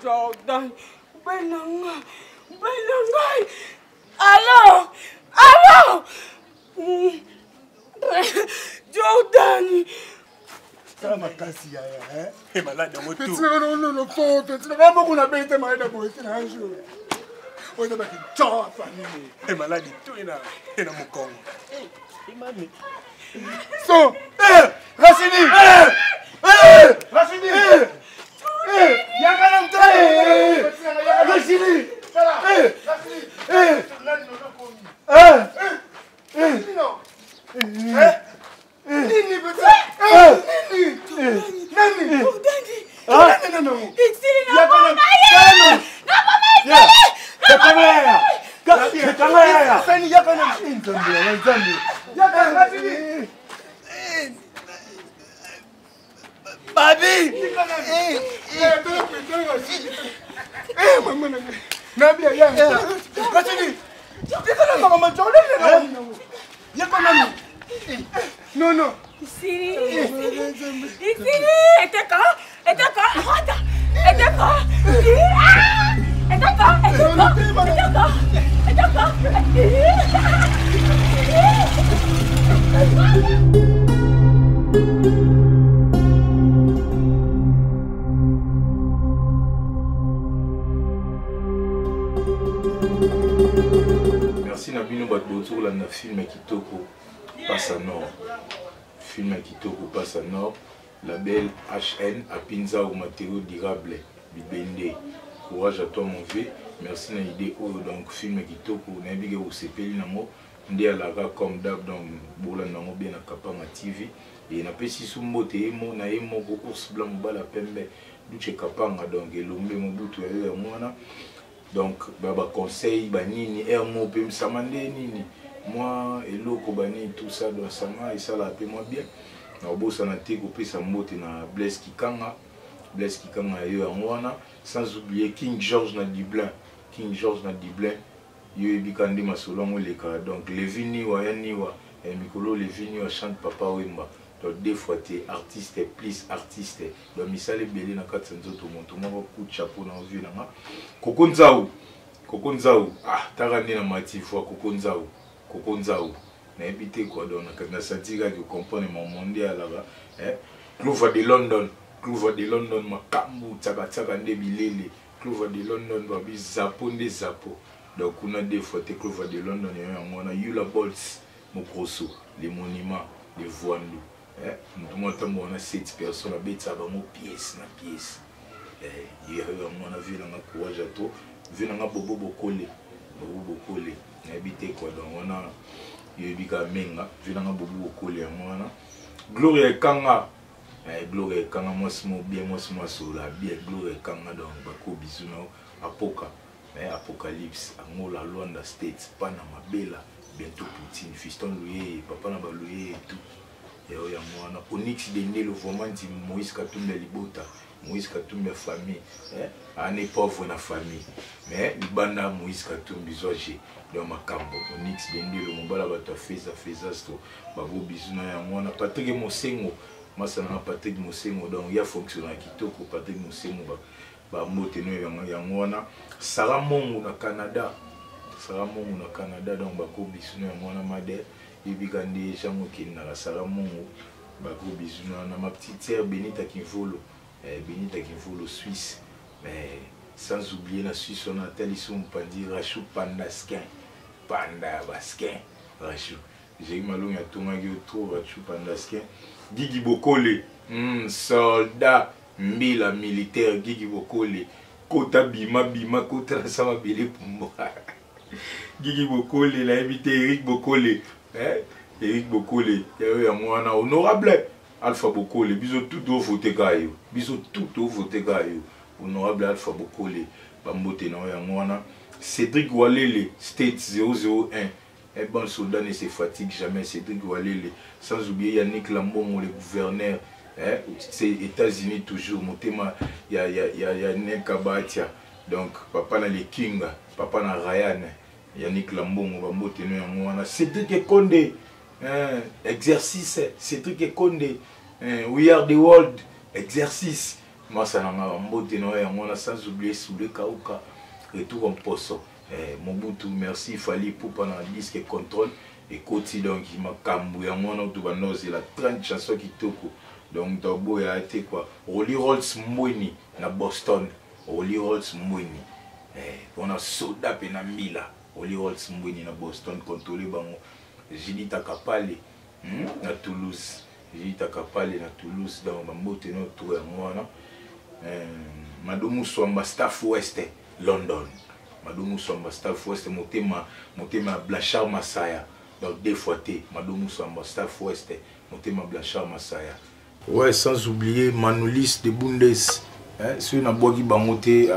[SPEAKER 6] Jordan, Benangai. Allô, Jordan.
[SPEAKER 11] Ça m'a cassé, hein?
[SPEAKER 3] Et malade dans tout.
[SPEAKER 11] Non, tu n'as pas qu'on a bien été malade pour être un jour. On a bien famille.
[SPEAKER 3] Et malade tout et dans mon corps.
[SPEAKER 11] So, Rachidi! Rachidi! Yakalam Taï! Rachidi! Non.
[SPEAKER 6] Ici.
[SPEAKER 7] Merci Nabino Badbotour, la film Kitoko passe à Nord. Film Kitoko passe à Nord. Label HN à Pinza ou matériaux durables. Bibende. Courage à toi mon vieux. Merci na idée donc film Kitoko n'importe où c'est payé namo. Ndé à la comme d'hab donc boula namo bien à Kapama TV. Et na pesi sumbote emo na emo go ours blanc bala pembe. Duche Kapanga donc elombe mobutu ya mwana. Donc, baba conseil, banini, ermo, pem samande nini. Moi, eloko bani, tout ça, donc ça m'a et ça l'a fait moi bien.
[SPEAKER 13] na bosa na te kopesa mbote na Blaise Kikanga yo wana, sans oublier King George na Dublin yo ebikande masolongo leka. Donc Levini wa yaniwa mikolo Levini wa chante Papa Wemba. Donc des fois t'es artiste plus artiste. Donc misale belé na kati nzoto monto moko coup de chapeau na vue na Koko Nzau ah tarandi na matifwa Koko Nzau na ebité quoi. Donc na sentiga que comprendre mon mondial là Clover de London makambu tsaka nde bilele Clover de London ba bizapo nde zapo. Donc on a des fois t'es Clover de London et on a Yula Bolts Mokroso les monuments les Voandu. Nous avons 7 personnes qui ont pièce. Il y a vu un courage à tout. Vu un bobo bokole. Habité quoi. Donc on a eu Menga. Vu un bobo bokole. Gloria Kanga. Gloria Kanga. Moi, c'est bien. Moi, c'est la bien. Gloria Kanga. Donc, Bako Bizuno. Apoka. Apocalypse. Angola, Luanda States. Panama, Bella. Bientôt Poutine. Fiston Loué. Papa Naba Loué et tout. Onyx de Nelo vraiment dit Moïse Katumbi Libota, Moïse Katumbi famille, on est pauvre na famille, mais Libanda Moïse Katumbi zoje dans ma cambo. Onyx de Nelo mobala bata feza sto, babo bizuna ya mwana Patrick Mosengo, masa na Patrick Mosengo donc ya fonctionnaire kitoko Patrick Mosengo ba moteno ya mwana Sarah Mongu na Canada donc bako bizuna ya mwana Made. Ibigande Jango Kinara Salamongo, Bako Bizuna, ma petite sœur Benita Kinvolo Suisse, mais sans oublier la Suisse, on a tel ils pas dit Rachou Pandaskin, Panda Baskin, Rachou. J'ai eu malon à Tonga Gyoto, Rachou Pandaskin, Gigi Bokole, soldat, Mbila militaire, Gigi Bokole, Kota Bima, Kota Sama Bele Pumbo. Gigi Bokole, l'a invité Eric Bokole. Eric Bokole, honorable Alpha Bokole, biso tout au voté gayo, honorable Alpha Bokole, Bambote na yangwana, Cédric Walele, State 001, un bon soldat ne se fatigue jamais, Cédric Walele, sans oublier Yannick Lambon, le gouverneur, c'est États-Unis toujours, mon thème, il y a Nekabatia, donc papa na le King, papa na Ryan. Yannick Lambon, Bambote no yangwana, Cédric Konde, exercice, Cédric Konde, We Are the World, exercice, Masananga Bambote no yangwana, sans oublier Soule Kauka, retour en poste, Mobutu, merci, Fali Poupa na disque contrôle, et Koti donc il m'a cambu yangwana, tout va noser la 30 chansons qui toko, donc Tobo a été quoi, Rolly Rolls Mweni, na Boston, Rolly Rolls Mweni, on a soda pena Mila. Oli Rolls Mbweni na Boston contrôlé bango Jidita Kapale na Toulouse dans Bambote no tour mwana Madomu Swamba Staff West London motema Blachar Masaya donc des fois té Madomu Swamba Staff West motema Blachar Masaya ouais sans oublier Manolis de Bundes si on a bogi bamote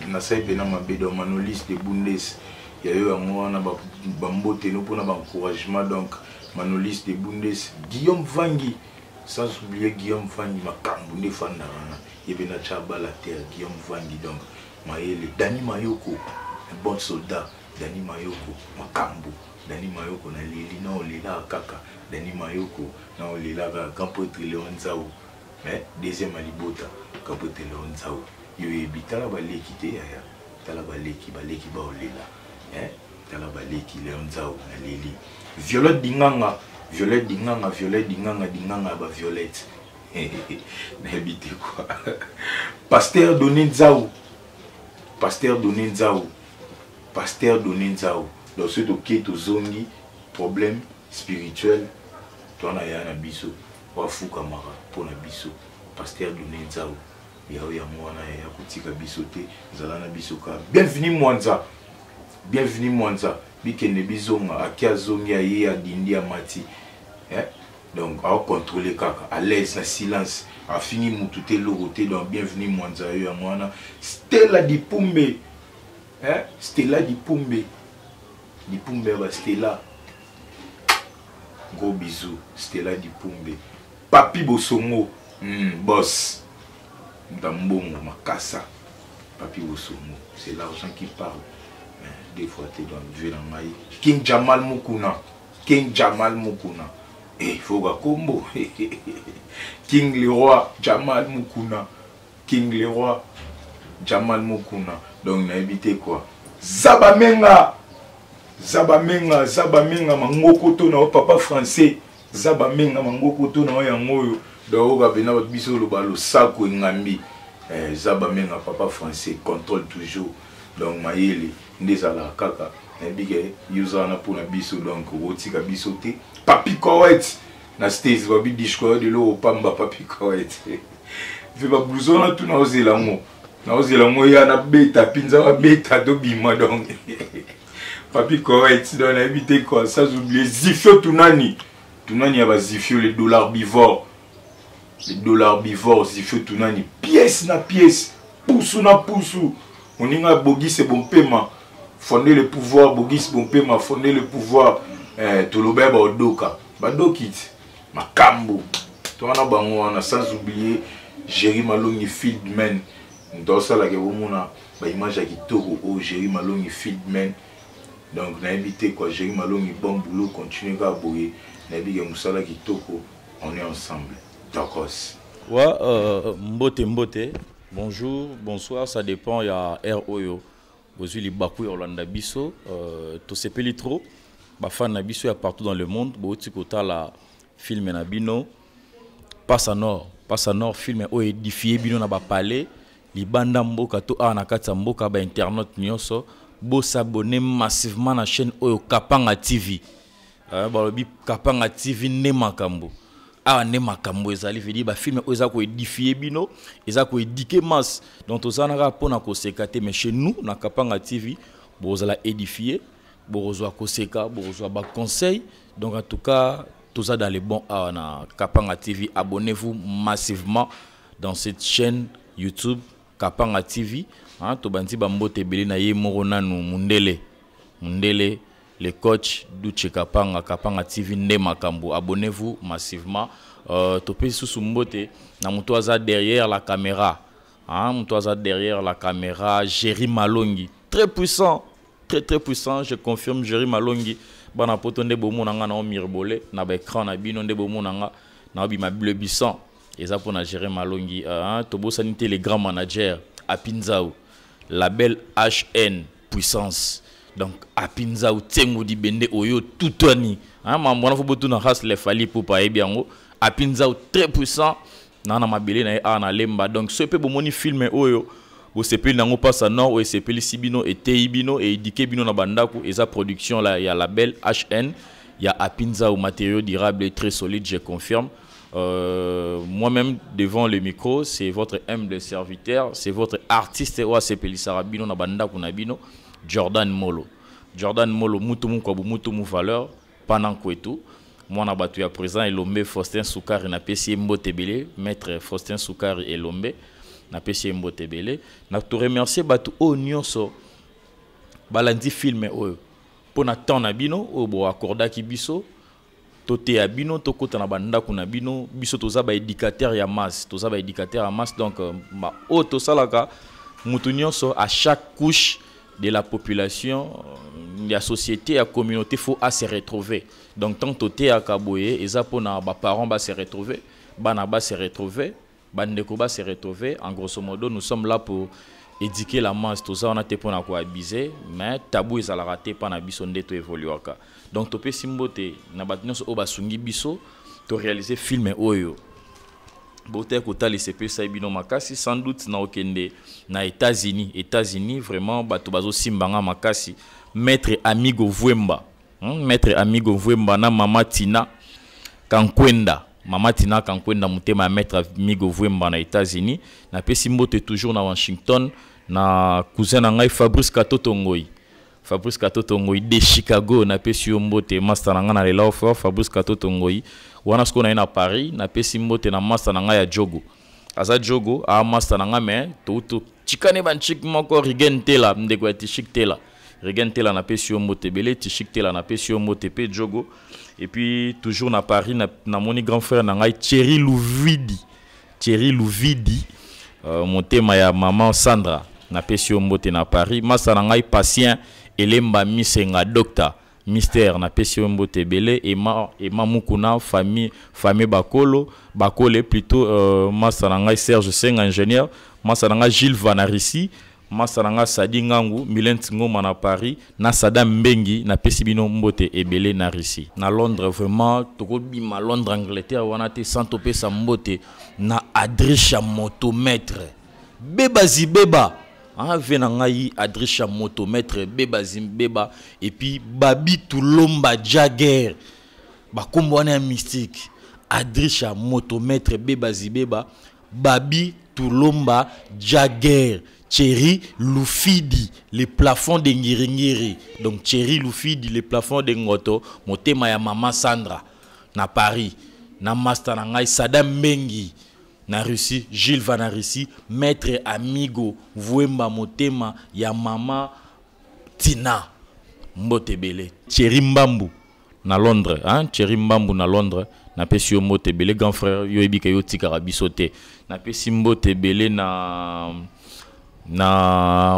[SPEAKER 13] na saipe na mabedo Manolis de Bundes. Il y a eu un bambote pour encouragement donc Manolis de Bundes, Guillaume Vangi, sans oublier Guillaume Vangi, ma Kamboune Fandana, il y a la terre, Guillaume Vangi donc, Maëlle, Dani Mayoko, un bon soldat, Dani Mayoko, ma Kambo, Dani Mayoko, na Lili, na Olila Kaka, Dani Mayoko, na Olila Kampotre Léon Zao, mais deuxième Alibota, Kampotre Léon Zao, il y a eu Bitala Baleki, Tala Baleki, ba Olila. Talabaleki Léon Zao na Lili Violette Dinganga ba Violette n'habite quoi Pasteur Doné Nzao dans ce dossier to zongi problème spirituel toi na ya na biso wa fuka mara pour na biso Pasteur Doné Nzao ya mwana ya kutika biso te zala na biso ka bienvenue Mwanza bikende bizonga akia zongi aye ya dindi ya mati donc à contrôler kaka à l'aise na silence a fini mututé loroté donc bienvenue Mwanza yo ya mwana Stella Dipumbe Stella Dipumbe ba Stella gros bisous Stella Dipumbe Papi Bosongo, boss. Ndambongo, Makassa. Papi Bosongo, c'est l'argent qui parle. Des fois, tu dois vivre dans maï. King Jamal Mukuna. King Jamal Mukuna. Eh, faut que combo. King Leroy Jamal Mukuna. King Leroy Jamal Mukuna. Donc, on a évité quoi? Zabamenga. Zabamenga, Zabamenga, Mangokoto na papa français. Zabamenga, Mangokoto na yangoyo. Donc, on a venu à biso le balo sako ngambi. Zabamenga, papa français, contrôle toujours. Donc, maïli. Ndezala kaka na bige user na pour na biso donc otika biso te papi correct na stage ba bi dishko de lo pamba papi correct ve ba blouson na tout na ozela mo ya na beta pinza ba beta do bima donc papi correct donc na éviter quoi ça oublier zifio tunani ya ba zifio les dollars bivores zifio tunani pièce na pièce pousu na pousu on y a bogi c'est bon paiement fonder le pouvoir, Bogis Bompema, fonder le pouvoir, Tolobeba Odoka, Badokit, Makambo, toi on a sans oublier Jerry Malongi Fieldman, dans ça la Gabomona, image à Kitoko, Jerry Malongi Fieldman, donc on a évité quoi, Jerry Malongi bon boulot, continue à bouiller, on a évité Moussala Kitoko, on est ensemble, d'accord.
[SPEAKER 12] Ouais, Mbote, bonjour, bonsoir, ça dépend, il y a ROYO. Aujourd'hui, les Bakou et Orlando Bisso, tout ce pays trop, fan Nabiso est partout dans le monde. Beaucoup de la film Nabino, passe à nord, film est édifié, bino na ba palais, les bandes mboka to a na kata mboka ba internet nyonso, bo s'abonner massivement na chaîne Oyo Kapanga TV. Balobi Kapanga TV ne makambo. Ah ne makambo ezali veut dire ba film oza ko édifier bino eza ko édiquer masse donc tozana pona ko sekate mais chez nous na Kapanga TV bozala édifier bozwa ko seka bozwa ba conseil donc en tout cas tout ça dans les bons na Kapanga TV abonnez-vous massivement dans cette chaîne YouTube Kapanga TV hein to banti ba mbote belé na ye moko nanu mundele les coachs d'Uche Kapanga TV ne makambo. Abonnez-vous massivement. Topé sous mbote. Na mutoaza derrière la caméra. Hein, mutoaza derrière la caméra. Jerry Malongi. Très puissant. Très puissant. Je confirme Jerry Malongi. Bana poto nde bomo nanga na mirbole. Na ba écran na bino nde bomo nanga. Na bi ma bleu bisson. Et ça pour na Jerry Malongi. Tobo sanité les grands managers. Apinzao. Label HN. Puissance. Donc à Pinza ou Tengo di Bende Oyo Toutoni. Hein, moi faut beaucoup na race les fali pour pas biango. À Pinza ou très puissant. Nana mabele na na lemba. Donc ce peu bon film Oyo. Vous sepeli nango passe à nord ou sepeli Sibino et Teibino et Dike Bino na bandaku et sa production là il y a label HN, il y a Apinza ou matériaux durables et très solides, je confirme. Moi-même devant le micro, c'est votre humble serviteur, c'est votre artiste ou sepeli Sarabino na bandaku na bino. Jordan Molo, mutumu kwa mutumu valeur pendant quoi tout moi na batu ya présent Elombe Faustin Soukari na pesi mbotebele maître Faustin Soukari Elombe na pesi mbotebele na to remercier batu o nyonso balandi filme oyo pona temps na bino o bo accorda ki biso tote ya bino to kota na banda kuna bino biso toza ba éducateur ya masse donc ma o to salaka mutu nyonso à chaque couche de la population, la société, la communauté, faut se retrouver. Donc, tant que à Kaboye, et ça pour nos parents se retrouver, Banaba se retrouver, Bandekoba se retrouver. En grosso modo, nous sommes là pour éduquer la masse. Tout ça, on a été pour nous abuser, mais tabou ils allaient rater pas na bisonde to évoluer. Donc, topé simbote, na batnos oba sungi biso, to réaliser film oyo. Bote kotali CP Saibino Makasi sans doute na okende na États-Unis vraiment bato bazo simbanga makasi maître Amigo Vwemba na mama Tina Kankwenda mutema maître Amigo Vwemba na États-Unis na pesi mbote toujours na Washington na cousin ngai Fabrice Katoto Ngoi de Chicago na pesi mbote master nanga na lela offer Fabrice Katoto Ngoi wana sko na Paris na pesi mbote na master nanga ya Jogo aza Jogo a master nanga me to chikane ban chik moko rigen tela ndeko ya chik tela Regen Tela na pesi mbote belé, Tichik Tela na pesi mbote pe Djogo. Et puis toujours na Paris na moni grand frère na ngai Thierry Louvidi. Thierry Louvidi motema ya maman Sandra na pesi mbote na Paris. Masa na ngai patient Elemba Misenga docteur Mystère na pesi mbote belé et ma mukuna famille bakole plutôt masa na ngai Serge Senga ingénieur, masa na ngai Gilles Vanarisi, masa na ngai Sadi Ngangu Milent Ngoma na Paris na Sada Mbengi na pesi bino mbote ebele na Russie. Na Londres vraiment toko bima Londres Angleterre wana te santo pesa mbote na Adrisha motomètre bebazi beba vena ngai Adrisha motomètre beba zimbeba et puis Babi Tulomba Jagger bakombo wana mystique Adrisha motomètre beba zibeba Babi Tulomba Jagger Thierry Loufidi les plafonds de Ngiringiri. Donc Thierry Loufidi les plafonds de Ngoto motema ya maman Sandra na Paris na master na ngai Sadam Mengi na Russie, Gilles Vanarisi, maître amigo Vuemba motema ya mama Tina Mbotebele. Thierry Mbambu na Londres, Thierry Mbambu na Londres, na pesi Mbotebele grand frère yo ebika yo tikara bisote. Na pesi Mbotebele na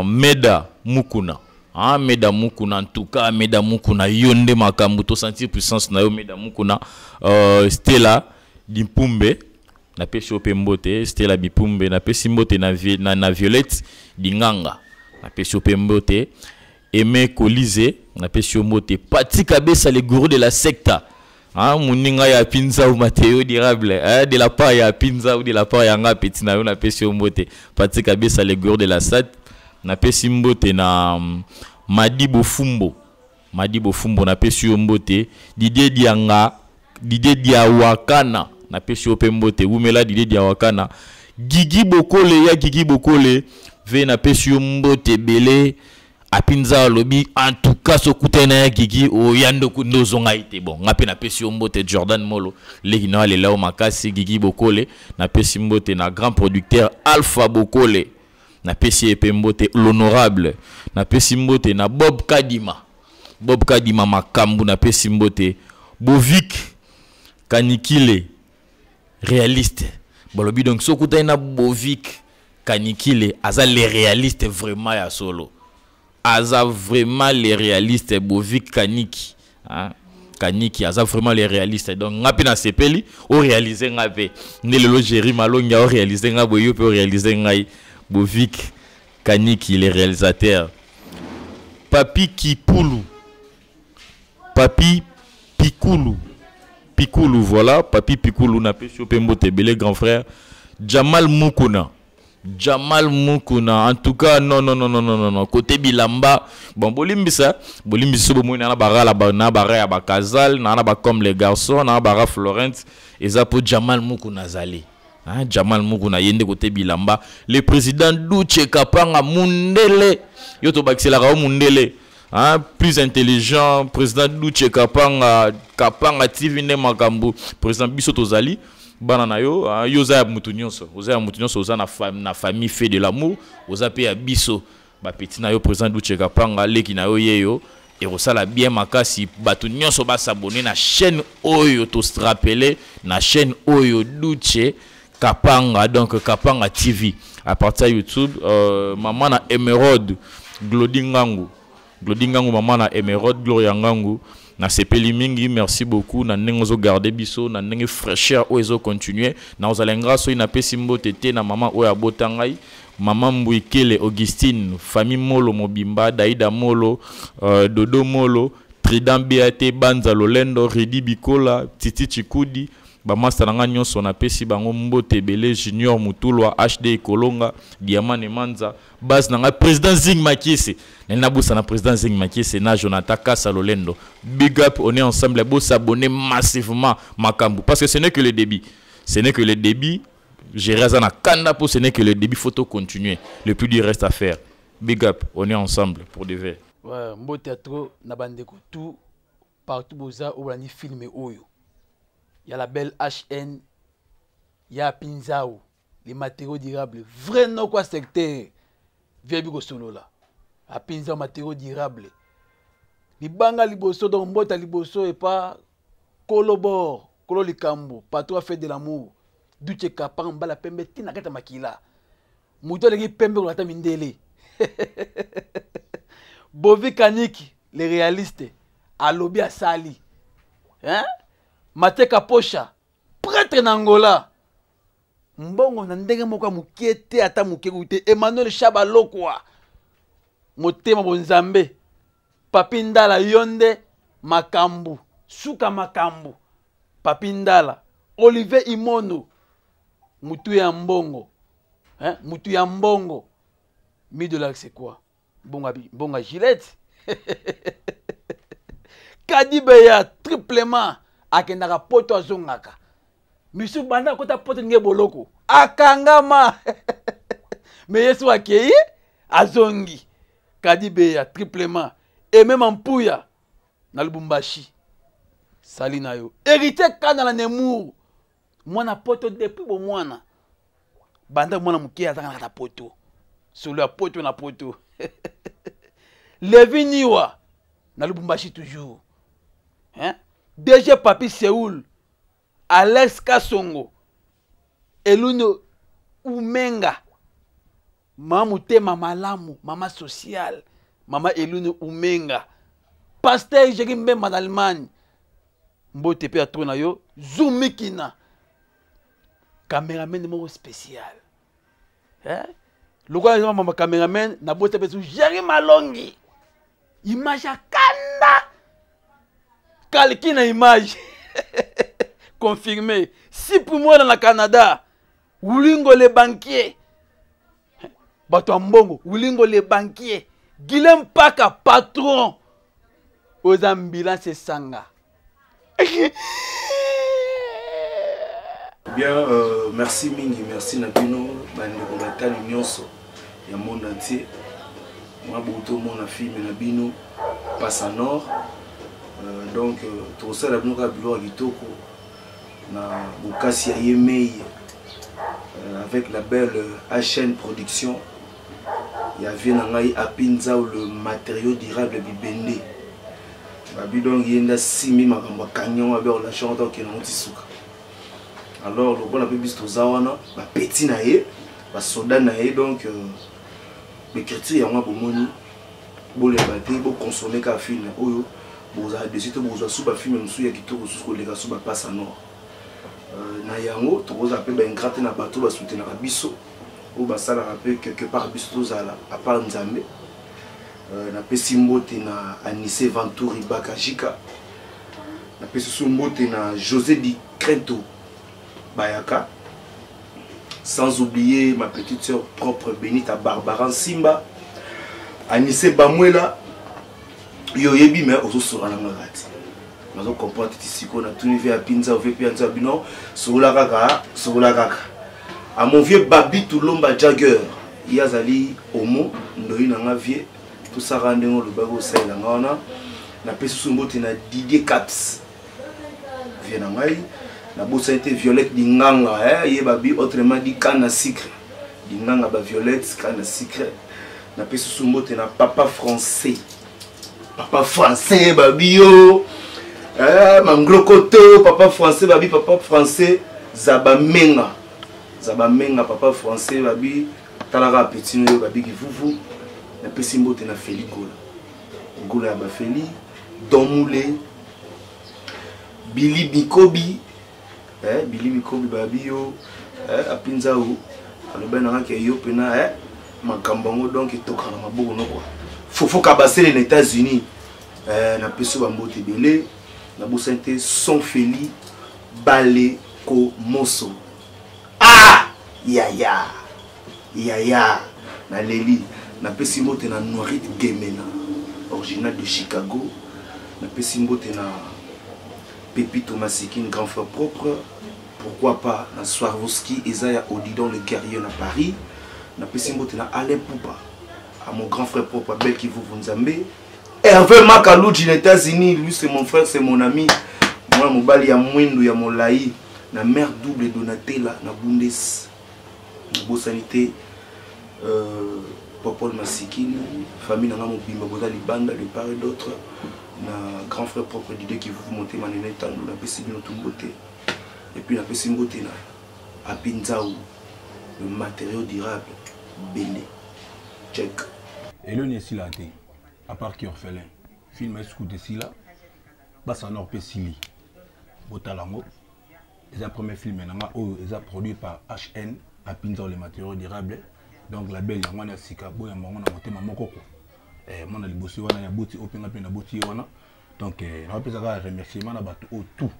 [SPEAKER 12] Meda Mukuna. Meda Mukuna en tout cas Meda Mukuna yonde makambu to sentir puissance na yo Meda Mukuna Stella Dimpumbe na pesi ope mbote Stella Bipumbe na pesi mbote na Violette Dinganga na pesi ope mbote Aimé Colise na pesi mbote Pati Kabesa le gourou de la secta muninga ya pinza ou Mathéo Dirable de la part ya pinza ou de la part ya nga petit na yo na pesi mbote Pati Kabesa le gourou de la SAT na pesi mbote na Madibo Fumbo na pesi mbote Didier Diawakana na pesi ope mbote Wumela Didier Diawakana Gigi Bokole ve na pesi mbote belé apinza lobby en tout cas sokutena ya Gigi o yando kundozonga ite bon ngape na pesi mbote Jordan Molo legino ale lao makasi Gigi Bokole na pesi mbote na grand producteur Alpha Bokole na pesi epe mbote l'honorable na pesi mbote na Bob Kadima makambu na pesi mbote Bovik Kanikile réaliste bolobi donc sokuta na Bovik Kanikile aza les réalistes vraiment ya solo aza vraiment les réalistes Bovik Kaniki Kaniki aza vraiment les réalistes donc ngapi na sepeli o réaliser ngape nelelo Jerry Malonga o réaliser ngabo yo pe o réaliser ngai Bovik Kaniki les réalisateurs Papi Pikulu voilà Papi Pikulu na pesi ope mbote belé grand frère Jamal Mukuna en tout cas non côté Bilamba bon bolimbisa bo na bara ya bakazal na ba comme les garçons na bara Florence ezapo Jamal Mukuna zali Jamal Mukuna yende côté Bilamba le président Douche Kapanga Mundele yoto bakisela ka Mundele plus intelligent président Douche Kapanga TV ne makambu président Bisoto zali banana yo yoza ya mutunyonso oza na famille fait de l'amour oza pe ya biso ba petit na yo président Douche Kapanga leki na yo yeyo et osala bien makasi batu nyonso ba s'abonner na chaîne oyo to se rappeler na chaîne oyo Douche Kapanga donc Kapanga TV à partir YouTube maman na Emerald Glodingangu maman na Emerald Gloria Ngangu na sepeli mingi merci beaucoup na nengozo garder biso na nenge fraîcheur ozo continuer na ozalenga so ina pesi mbote te na maman oya botangai maman Mbouikele Augustine famille Molo Mobimba Daida Molo Dodo Molo Trident Beate Banza Lolendo Redi Bikola Titi Chikudi ba master nga nyonso na pesi bango mbote belé Junior Mutulwa HD Kolonga Diamane Manza base na président Zing Makiese na bossa na président Zing Makiese na Jonathan Kassa Lolendo big up on est ensemble bo s'abonner massivement makambu parce que ce n'est que le débit gérer ça na kanda pour ce n'est que le débit photo continuer le plus du reste à faire big up on est ensemble pour de vrai
[SPEAKER 7] ouais mbo théâtre na bandeko tout partout boza ou bani filmer oyo. Il y a la belle HN, il y a Pinzao, les matériaux durables, vraiment quoi secteur, viens solo là.
[SPEAKER 14] apinza matériaux durable libanga liboso donc mbota liboso et pas kolobor kolo likambo patron fait de l'amour duche kapang mbala pembe tina kata makila muto leki pembe ko lata mindele Bovi Kaniki les réalistes alobi asali hein Mateka Posha prêtre n'Angola mbongo na ndenge moko mukie te ata mukie ute Emmanuel Chabalokwa motema bonzambe Papi Ndala Yonde Makambu Suka Makambu Papi Ndala Olivier Imono mutu ya mbongo hein mutu ya mbongo $1000 c'est quoi bonga Gillette Kadibeya triplement akendaka poto azongaka misu banda kota poto nge boloko akangama mais yesu akei azongi Kadibeya triplement et même Mpuya na Lubumbashi sali na yo hérité kana la Nemours mwana poto depuis bo mwana banda mwana mukie azanga na poto solo ya poto na poto Levi Niwa na Lubumbashi toujours hein DG Papi Séoul Alex Kasongo Eluno Umenga mama mutema malamu mama social mama Eluno Umenga Pasteur Jérimbe Madalman mbote pe atona yo Zoumikina caméraman mo spécial hein le gars mama caméraman na bote pe Jérim Malongi image à kanda Kalkina image confirmé si pour moi dans le Canada Wulingo les banquiers bato mbongo Wulingo les banquiers Guilhem Paka patron aux ambulances Sanga
[SPEAKER 7] bien merci mingi merci Nabino bande kobatali nyonso ya monde entier moi boto mon film Nabino passe à nord donc tout ça la binoka bilo kitoko na bukasi ya Yemei avec la belle HN production il y avait ngai apinza le matériau durable bibende babi donc yenda simi makambo kanyon avec la chanteur qui non tisuka alors le bon a bis to zawana ba petit na ye ba soda na ye donc l'écriture ya moi bomoni bo le baté bo consommer ka film oyo boza dessus to boza suba film msu ya kitoko suko le ka suba passe nord na yango to boza pe ba ingrate na bato ba soutenir na biso ou ba sala rappel quelque part biso to zala à part Nzambe na pesi mbote na Anissé Venturi Bakajika na pesi mbote na José Di Crento Bayaka sans oublier ma petite sœur propre Benita Barbara Simba Anissé Bamwela yo yebi mais ozo sura na ngati nazo comprendre tisiko na tuni via pinza via pinza bino sura kaka à mon vieux Babi Tulomba Jagger yazali omo ndoyi na ngavie tout ça rende le bago sai na ngona na pesi sumbote na Didier Caps vient ngai na bossa été Violette Dinganga ye Babi autrement dit canne à sucre Dinganga ba Violette canne à sucre na pesi sumbote na papa français Babi yo manglokoto papa français Babi papa français Zabamenga papa français Babi talaka petit no Babi kivuvu na pesi mbote na Feli Gola ya ba Feli Don Moulé Billy Bikobi Babi yo apinza o aloba na ke yo pena makambango donc etokana maboko no quoi Fofo Kabasele les États-Unis na pesi ba mbote belé na bosante son Feli Balé Komoso yaya na Leli na pesi mbote na Noirite Gemena original de Chicago na pesi mbote na Pepito Masikine grand frère propre pourquoi pas na Swarovski Isaiah Odidon le guerrier na Paris na pesi mbote na Alain Poupa à mon grand frère propre Bel Kivu Vunzambe Hervé Makalouji les États-Unis lui c'est mon frère c'est mon ami moi mobali ya mwindu ya molai na mère double Donatella na Bundes na Bosanité Popol Masikini, famille Nanga Mobimba, Boda Libanda, de part et d'autre, na grand frère propre d'idée qui vous monter Manene Tandou, la Pessi Notumbote, et puis la Pessi Mbotena, à Pinzaou, le matériau durable, Béné, check.
[SPEAKER 15] Et le Nessi là, à part qui orphelin, film Escoute ici là, Bassanor Pessili, Botalango, c'est le premier film, ils ont produit par HN, à Pinzaou, les matériaux durables. Donc la belle yangwana sika boya mangona motema mokoko mona libosi wana ya boti openga pe na boti wana donc na pesa ka remerciement na bato au tout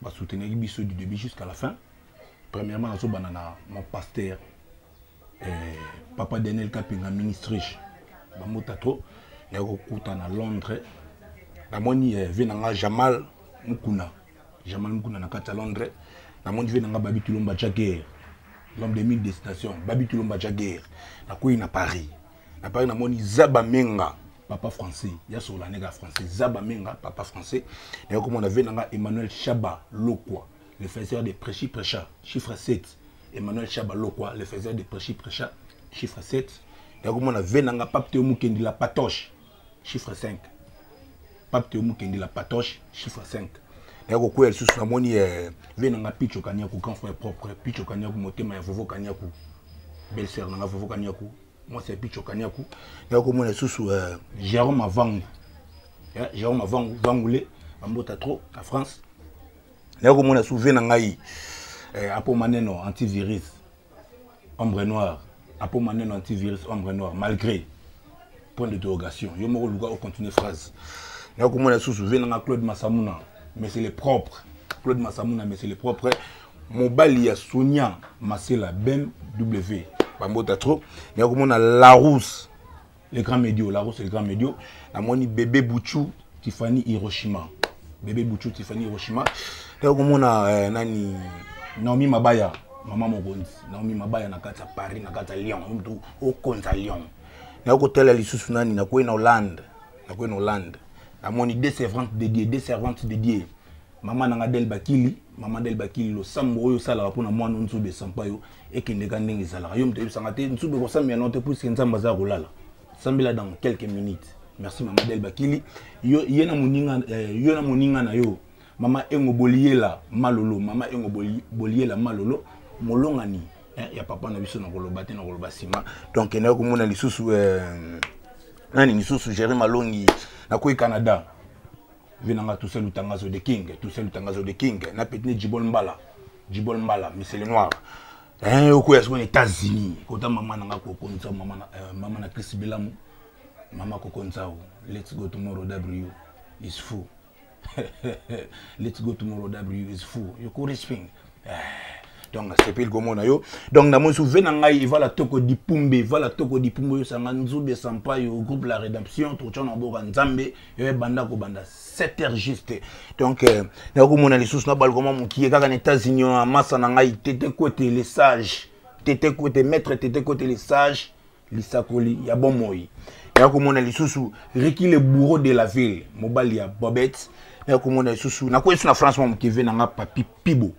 [SPEAKER 15] ba soutenir biso du début jusqu'à la fin. Premièrement na so banana mon pasteur papa Daniel Kapinga ministre ba motato na ko kuta na Londres na moni venanga Jamal Mukuna na kata Londres na moni venanga Babi Tulomba Jagger l'homme de 1000 destinations, Babi Tulomba Jagger, na quoi na Paris. Na Paris na moni Zaba Menga, papa français, ya sur la nègre français, Zaba Menga, papa français. Et comme on avait Emmanuel Chaba Lokwa, le faiseur de prêchi-prêcha, chiffre 7. Emmanuel Chaba Lokwa, le faiseur de prêchi-prêcha, chiffre 7. Et comme on avait Pape Théomou Kendi la Patoche, chiffre 5. Pape Théomou Kendi la Patoche, chiffre 5. Et quoi elle sous la moni venanga Picho Kanyaku grand frère propre Picho Kanyaku motema ya Vovo Kanyaku belle sœur nanga Vovo Kanyaku moi c'est Picho Kanyaku et comment elle sous Jérôme Avangu Jérôme Avangu Vangoulé ambota trop en France et comment elle sous venanga yi apo maneno antivirus ombre noir apo maneno antivirus ombre noir malgré point d'interrogation yo mo luga au continuer phrase et comment elle sous venanga Claude Massamuna mais c'est le propre. Claude Massamuna, mais c'est le propre. Mobali ya Sonia Masela Ben W. Bambota trop. Mais comme on a Larousse, le grand médio. Larousse, le grand médio. La moni Bébé Bouchou, Tiffany Hiroshima. Bébé Bouchou, Tiffany Hiroshima. Et comme on a Nani Naomi Mabaya, Maman Mogondi. Naomi Mabaya, Nakata Paris, Nakata Lyon. Au compte à Lyon. Et comme on a Lissou Nani, Nakoué en Hollande. Nakoué en Hollande. La moni des servantes dédiées. Maman nanga Del Bakili, maman Del Bakili lo sambo yo sala pour na mwana nzube sampayo et qui ne gagne les salaires. Yo mte sangate nzube ko sambi anote pour que nzamba za kolala. Sambila dans quelques minutes. Merci maman Del Bakili. Yo yena moninga na yo. Mama engo boliela malolo, mama engo boliela malolo molongani. Ya papa na biso na koloba te na koloba sima. Donc na ko mona lisusu nani lisusu Jérémy Malongi na ko Canada. Venanga tout seul Tangazo de King, na petit Djibol Mbala, mais c'est le noir. Au quoi est-ce qu'on est États-Unis? Quand maman n'a pas konza, maman na Chris Belamu, maman konza, let's go tomorrow W is full. Let's go tomorrow W is full. You could resping. Donc c'est pile comme on a yo. Donc na mon souvenir il va la toko di Pumbe, yo sanga nzube sampa yo groupe La Rédemption, tout chana boka nzambe, yo banda ko banda 7h juste. Donc na ko mona les sous na bal comment mon qui est kaka na États-Unis en massa na ngai tete côté les sages, tete côté maître tete côté les sages, lisakoli ya bon moi. Na ko mona les sous Ricky le bourreau de la ville, mobali ya Bobette. Na ko mona les sous na ko na France mon qui vient na papi Pibo.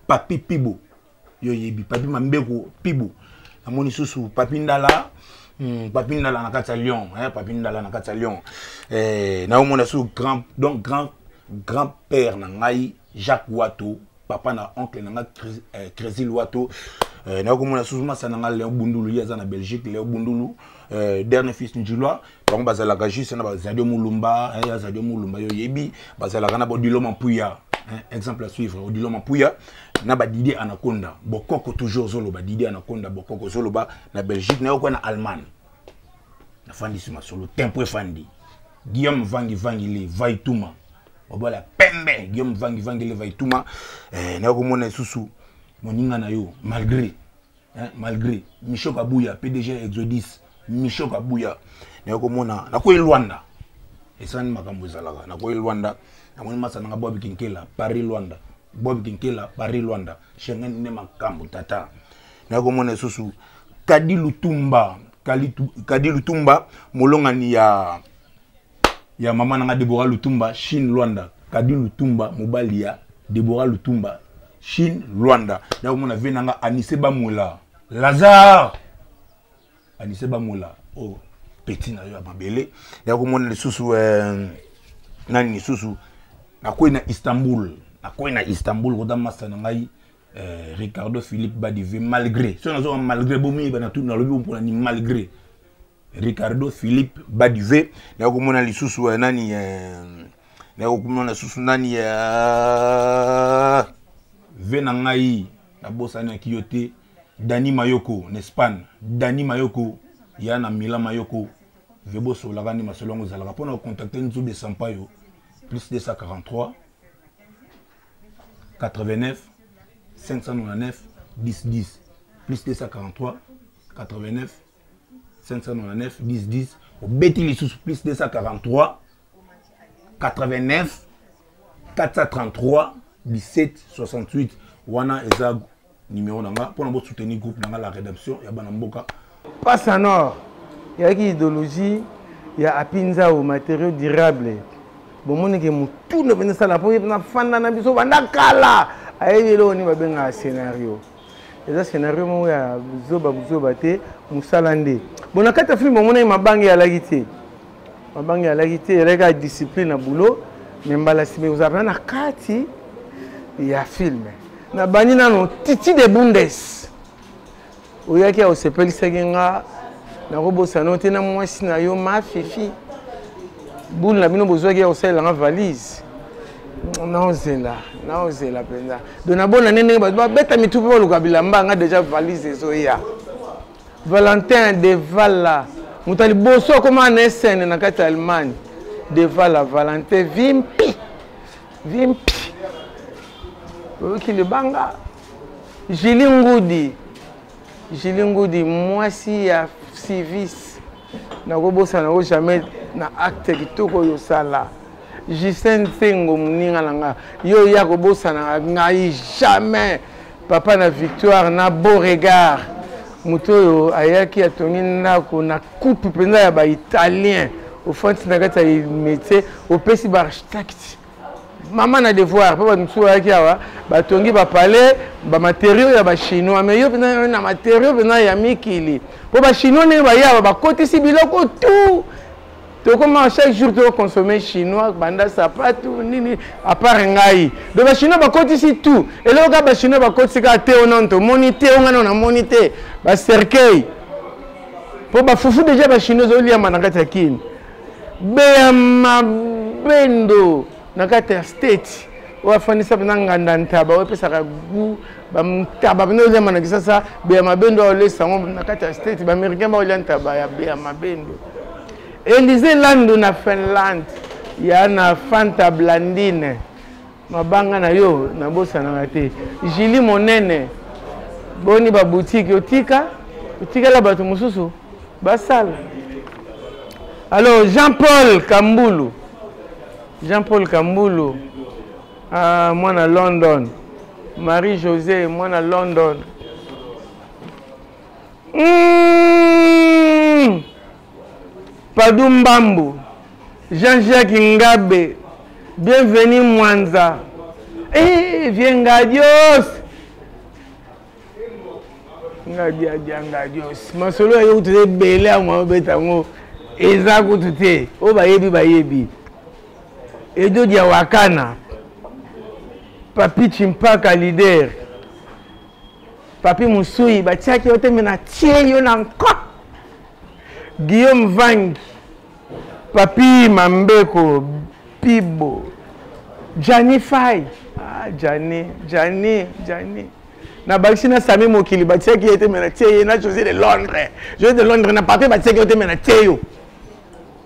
[SPEAKER 15] Papi Pibo, yo yebi papi Mambeko Pibo, amoni susu papi Ndala na kata Lyon, papi Ndala na kata Lyon. Na omona su grand père na ngai Jacques Wato, papa na oncle na ngai Crésil Wato. Na omona susu masa na ngai Léon Bundulu yaza na Belgique, Léon Bundulu, dernier fils njulwa, donc bazala juste na Zadio Mulumba, Zadio Mulumba yo yebi, bazala kana bodilo mampuya. Exemple à suivre, Odilo Mapuya, na ba Didier Anaconda, Bokoko toujours Zoloba, Didier Anaconda, Bokoko Zoloba, na Belgique, na okona Allemagne. Na fandi sima solo, tempo fandi. Guillaume Vangi le Vaituma. Obola pembe, Guillaume Vangi le Vaituma. Na okomona susu, moninga na yo, malgré Michel Kabouya, PDG Exodus, Michel Kabouya. Na okomona, na ko Luanda. Et ça ni makambo zalaka, na ko Luanda. Amoni masa nanga Bob Kinkela Paris Luanda Schengen ne makambo tata na ko mona susu Kadi Lutumba molongani ya mama nanga Deborah Lutumba Chine Luanda Kadi Lutumba mobali ya Deborah Lutumba Chine Luanda na ko mona venanga Anise Bamula Lazare Anissé Bamoula, oh, petit na yo à Mabélé. Il y a comme on est sous nani sous na quoi na Istanbul. Na quoi na Istanbul, on a massé nangai Ricardo Philippe Badivé malgré. Si on a malgré, bon mais ben tout dans le but pour ni malgré. Ricardo Philippe Badivé. Il y a comme on a sous nani. Il y a comme on a sous nani. Venangai na bosana Kiyote. Dani Mayoko, en Espagne. Dani Mayoko, Yana Mila Mayoko. Vebo Solagani Masolongo Zalaga. Pour nous contacter nous de Sampaio. Plus 243 89 599 10 10. Plus 243 89 599 10 10. Au Bétili sous plus 243 89 433 17 68. Wana Ezag. Numéro nanga pour nous soutenir groupe nanga la rédemption ya banamboka
[SPEAKER 5] passe en or il y a une idéologie il y a apinza au matériaux durables bon mon que tout ne venait ça la pour na fanda na biso banda kala ayelo ni babenga scénario et ça scénario mo ya buzoba te musalande bon na kata film mon mabangi ya lagité rega discipline na boulot mais mbala sime vous avez na kati ya film na bani nano titi de bundes oyaki osepelisa nga na robosa no te na mwasi na yo ma fifi bul na bino bozwaki osala nga valise naozela penza dona bona nene ba beta mitupe ba lukabila mbanga déjà valise ezoya Valentin de Vala mutali boso koma na scène na kati Allemagne de Vala Valentin vimpi qui le banga Jilingudi mwasi ya civis na kobosa na jamais na acte kitoko yo sala Justin Tengo muninga nanga yo ya kobosa na ngai jamais papa na victoire na beau regard muto yo ayaki atongi ndako na coupe penza ya ba italien au fond na kata métier au pesi ba architecte maman a devoir papa nous ayaki awa batongi ba palais ba matériaux ya ba chinois mais yo na matériaux na ya mikili po ba chinois ne ba ya ba kotisi biloko tout to comment chaque jour to consommer chinois banda sapato nini à part ngai do ba chinois ba kotisi tout et là ba chinois ba kotisi ka te ononto monité on na monité ba cercueil po ba fufu déjà ba chinois olia manaka takini be mabendo nakata state wafanisa nganda ntaba wepesaka gu bamtaba bino le mana kisasa be mabendo olesa ngo nakata state ba américain ba olya ntaba ya be mabendo Élysée Lando na Finland ya na Fanta Blandine mabanga na yo na bosa na te Jili Monene boni ba boutique otika la bato mususu basala. Alors Jean-Paul Kambulu moi na London Marie-Josée moi na London Padumbambu Jean-Jacques Ngabe bienvenue Mwanza Ngadios masolo ya youtube bele amwa betango eza kutute o bayebi edo dia wakana papi Chimpaka leader papi Musui batiaki yote mena tie yo na nko Guillaume Vang papi Mambeko Pibo Jani Fai Jani na bakina Sami Mokili batiaki yote mena tie na José de Londres na papi batiaki yote mena tie yo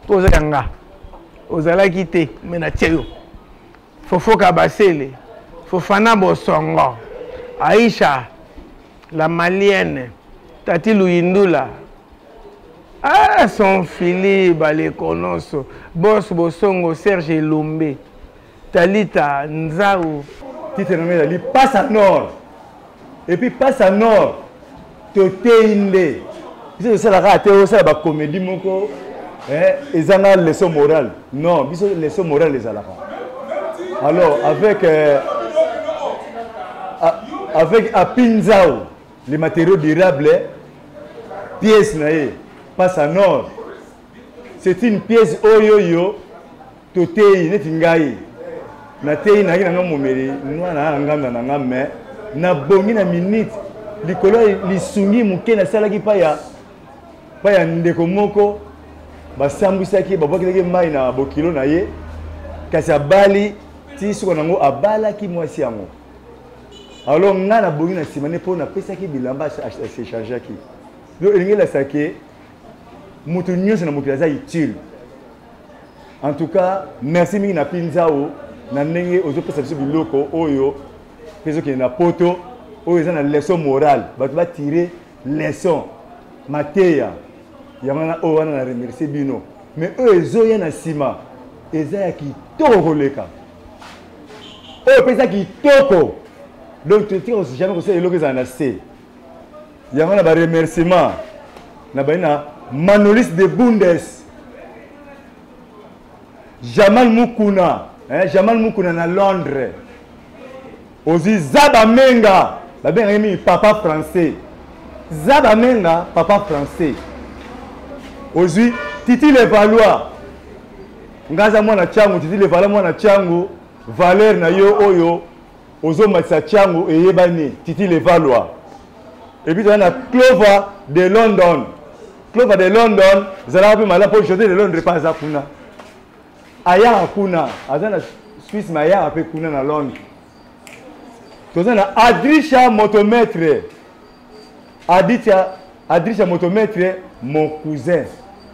[SPEAKER 5] poza kanga ozala kite mena tie yo Fofoka Basele Fofana Bosongo Aïcha la malienne Tati Luindula son Philippe Balekonoso Boss Bosongo Serge Lombe Talita Nzao
[SPEAKER 1] titre nommé la passe à nord et puis passe à nord Toteinde c'est ça la raté ça la comédie moko ils ont la leçon morale non biso leçon morale les alaka alors avec Apinzao les matériaux durables pièces naé passe à nord. C'est une pièce oyoyo, totei, netingai. Na tei na ngina ngomomeri, nwa na ngamba na ngame, na bongi na minute. Likolo lisungi muke na salaki paya ndeko moko basambwisaki babwakilaki mai na bokilo na ye kasi abali ti soko nango abalaki mwasi yango. Alors nga na bongi na nsima ne mpo napesaki bilamba asechangeaki. Do elingi elasaki mutu nyonso na mokili aza utile. En tout cas, merci mingi na pinzao na ndenge ozopesa biso biloko oyo ezokende na poto oyo eza na leçon morale bato batire leçon mateya yango wana oyo wana na remercie bino mais oyo ezoya na nsima eza ya kitoko koleka oyo mpe eza kitoko donc totika jamais kosala eloko ezala na se yango na baremerciement na bali na Manolis de Bundes Jamal Mukuna na Londres Ozi Zaba Menga babenga mi papa français Zaba Menga papa français Ozi Titi Levalois ngaza mwana changu Titi Levalois mwana changu Valère na yo oyo ozo matsa changu eyebani Titi Levalois et puis on a Clover de London zala pe mala po journée de Londres pas akuna aya akuna azana Suisse ma ya pe kuna na Londres. Tozana Adrisha motomètre. Adrisha motomètre mon cousin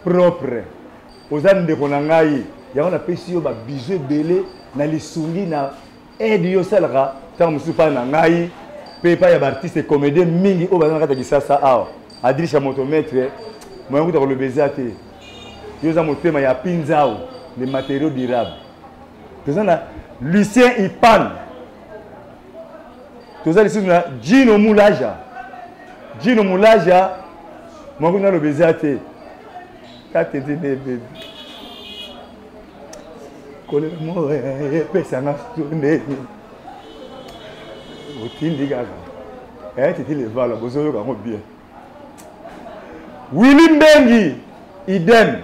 [SPEAKER 1] propre. Ozan de konangai ya on a pesi yo ba bizu belé na lisungi na aide yo salaka tant musupa na ngai pe pa ya ba artiste comédien mingi o bazana kata kisasa awa. Adrisha motomètre moi ngouta ko le bezate. Yo za motema ya pinzao les matériaux durables. Tozana Lucien Ipan. Toza lisu na Gino Mulaja, moi kuna lo bezate. Katete ne bébé. Kole mo pesa na stone. Otindi gaga. Tete le vala bozoyo ka mo bien. Willy Mbengi idem.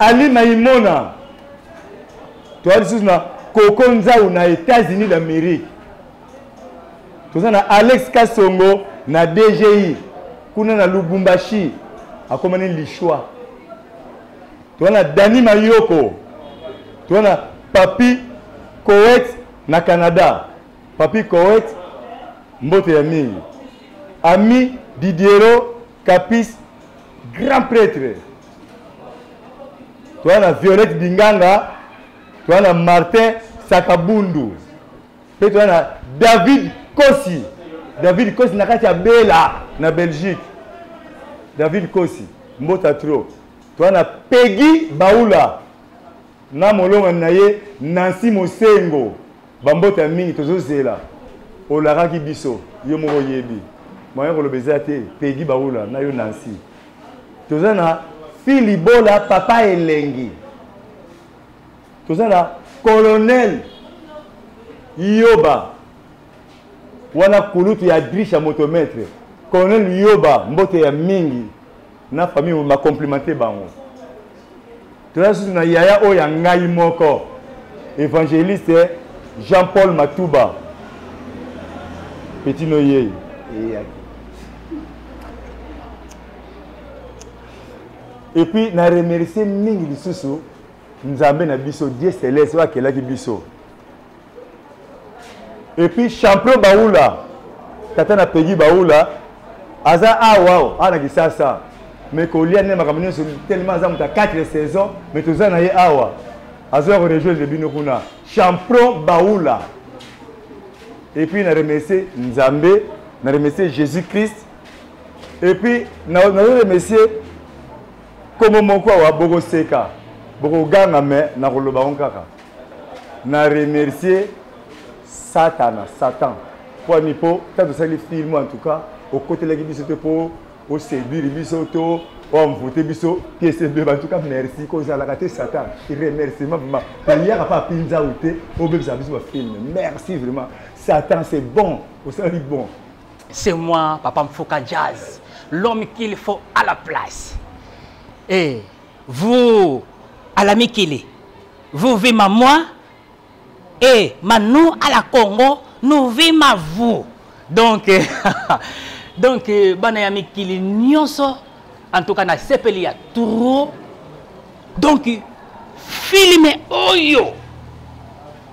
[SPEAKER 1] Ali Maimona. Toza lisu na Koko Nzau na États-Unis d'Amérique. Tozana Alex Kasongo na DGI kuna na Lubumbashi akomani lishwa. Tozana Dani Mayoko. Tozana Papi Koweït na Canada. Papi Koweït mbote ya mingi. Ami Didiero Capis grand prêtre. Tozana Violette Binganga. Tozana Martin Sakabundu. Pe tozana David Kosi na kati ya Bela na Belgique. David Kosi mbota tro. Twana Peggy Baula na molonga na ye Nancy Mosengo bambota mingi tozozela olaraki biso yo moko yebi. Moya ko lobezate Peggy Baula na yo Nancy. Tozana Filibola papa elengi. Tozana Colonel Yoba wana kulutu ya Adrisha motomètre Colonel Yoba mbote ya mingi na famille ma complimenter bango. Toza na yaya o ya ngai moko évangéliste Jean-Paul Matuba petit noyer et puis na remercier mingi lisusu nzambe na biso Dieu céleste wa kelaki biso. Et puis champion Baoula, tata na Peggy Baoula, aza awa ana kisasa. Mais kolia ne makamani so tellement aza muta 4 saisons, mais toza na ye awa. Aza ko rejoindre le bino kuna. Champion Baoula. Et puis na remercier Nzambe, na remercier Jésus-Christ. Et puis na remercier comme moko wa Bogo Seka. Bogo ganga me na koloba onkaka. Na remercier Satan. Pour nipo, quand vous allez filmer en tout cas, au côté de la biso pour au séduire biso to, on vote biso, pièce de en tout cas merci cause à la gâté Satan. Il remercie maman. Il y a pas pinza outé, au bébé ça biso film. Merci vraiment. Satan c'est bon, au salut bon.
[SPEAKER 4] C'est moi, Papa Mfoka Jazz. l'homme qu'il faut à la place. Et vous, à la Mikili, vous vivez à moi, et nous, à la Congo, nous vivons à vous. Donc, Banaya Mikili Nyonso, en tout cas, na sepeli ya trop. Donc, filme oyo.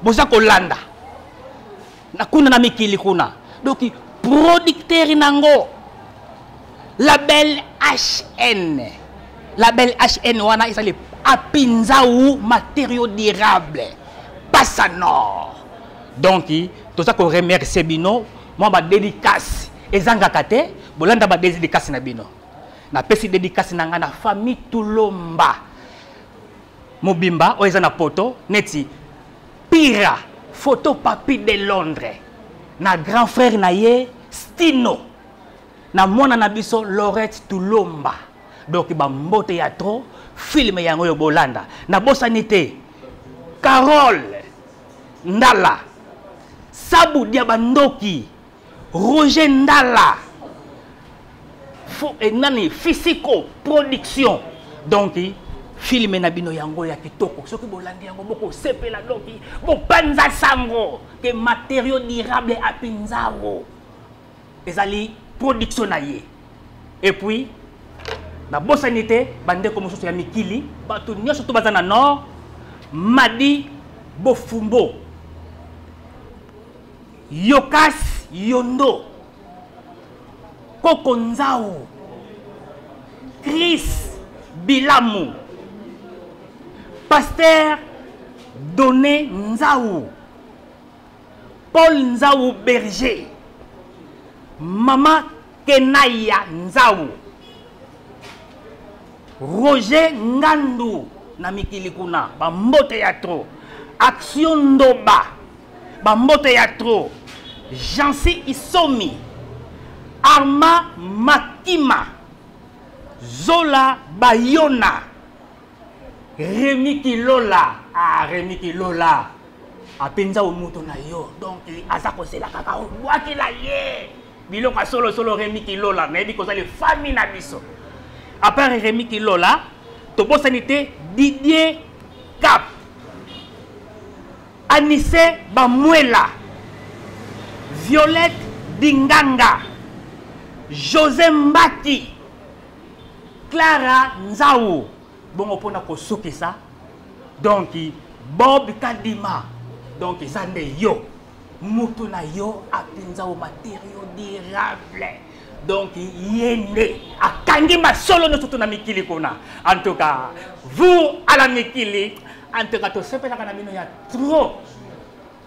[SPEAKER 4] Bosa kolanda. Na kuna na Mikili kuna. Donc, producteur nango. Label HN. Label HN wana isali apinza ou matériaux durables. Passanor. Donc, tout ça qu'on remercie bino, moi ba dédicace ezanga kate, bolanda ba dédicace na bino. Na pesi dédicace na nga na famille Tulomba. Mobimba o ezana poto neti Pira photo papi de Londres. Na grand frère na ye Stino. Na mwana na biso Lorette Tulomba. Donc ba mbote ya trop film yango yo bolanda. Na bosanité Carole Ndala, Sabu Diabandoki, Roger Ndala, Nani Physico Production. Donc, film Nabino Yango ya Kitoko. Ce qui bolandi yango boko sepela doki, bo panza sango, que matériaux durables à pinzaro. Ezali production na ye. Et puis, na bosanité, bande comme soso ya Mikili, batu nyonso to bazana nord, Madi Bofumbo. Yokas Yondo, Koko Nzao, Chris Bilamu, Pasteur Doné Nzao, Paul Nzao Berger, Mama Kenaya Nzao, Roger Ngandu, Namikili Kuna, Bambote Yatro, Action Ndoba, Bambote Yatro, Jansi Isomi, Arma Makima, Zola Bayona, Rémi Kilola. Ah, Rémi Kilola. Apenza umuto na yo. Donc, azako c'est la kakao. Boaki la ye. Biloka solo Rémi Kilola. Mais dit que ça les familles na biso. À part Rémi Kilola, Tobo Sanité, Didier Cap, Anissé Bamuela, Violette Dinganga, José Mbaki, Clara Nzaou. Bon, on peut pas ça. Donc, Bob Kadima. Donc, Zande Yo. Mutuna Yo, Apinzao matériaux durables. Donc, Yende. A Kangima solo no tutuna Mikili Kona. En tout cas, vous à la Mikili, en tout cas, tout ce que il y a trop.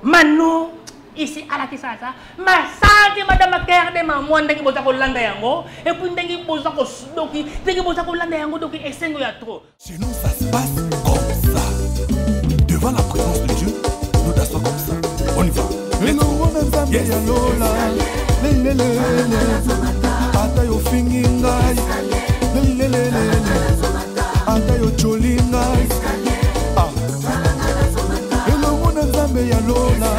[SPEAKER 4] Manu, ici à la Kisasa, ma santé, madame Kerr de ma moine qui bosa Kolanda yango, et puis n'engi bosa ko doki, n'engi bosa Kolanda yango doki, et c'est y a trop.
[SPEAKER 16] Chez nous, ça se passe comme ça. Devant la présence de Dieu, nous dansons comme ça. On y va. Yes.
[SPEAKER 11] Ata yo fingi ngai ata yo choli ngai elongo na nzambe ya lola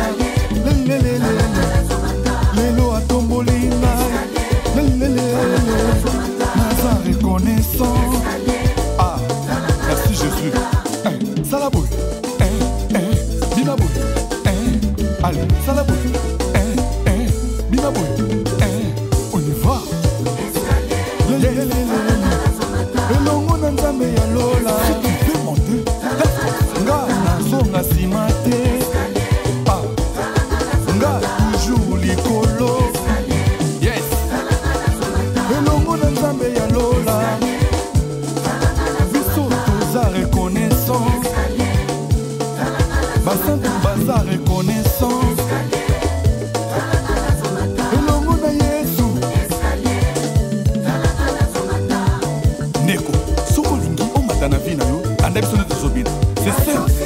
[SPEAKER 11] lelo atomboli ngai naza reconnaissant. Ah, merci Jésus. Salaboy binaboy allez salaboy binaboy. Elongo na nzambe ya lola. Si tu veux monter, nga nazonga nsima te. Nga toujours likolo. Yes. Elongo na nzambe ya lola. Biso toza reconnaissant. Basantu baza reconnaissant. Elongo na Yesu. Neko, sokolingi omata na vie na yo, anda biso ne tozobina. C'est simple.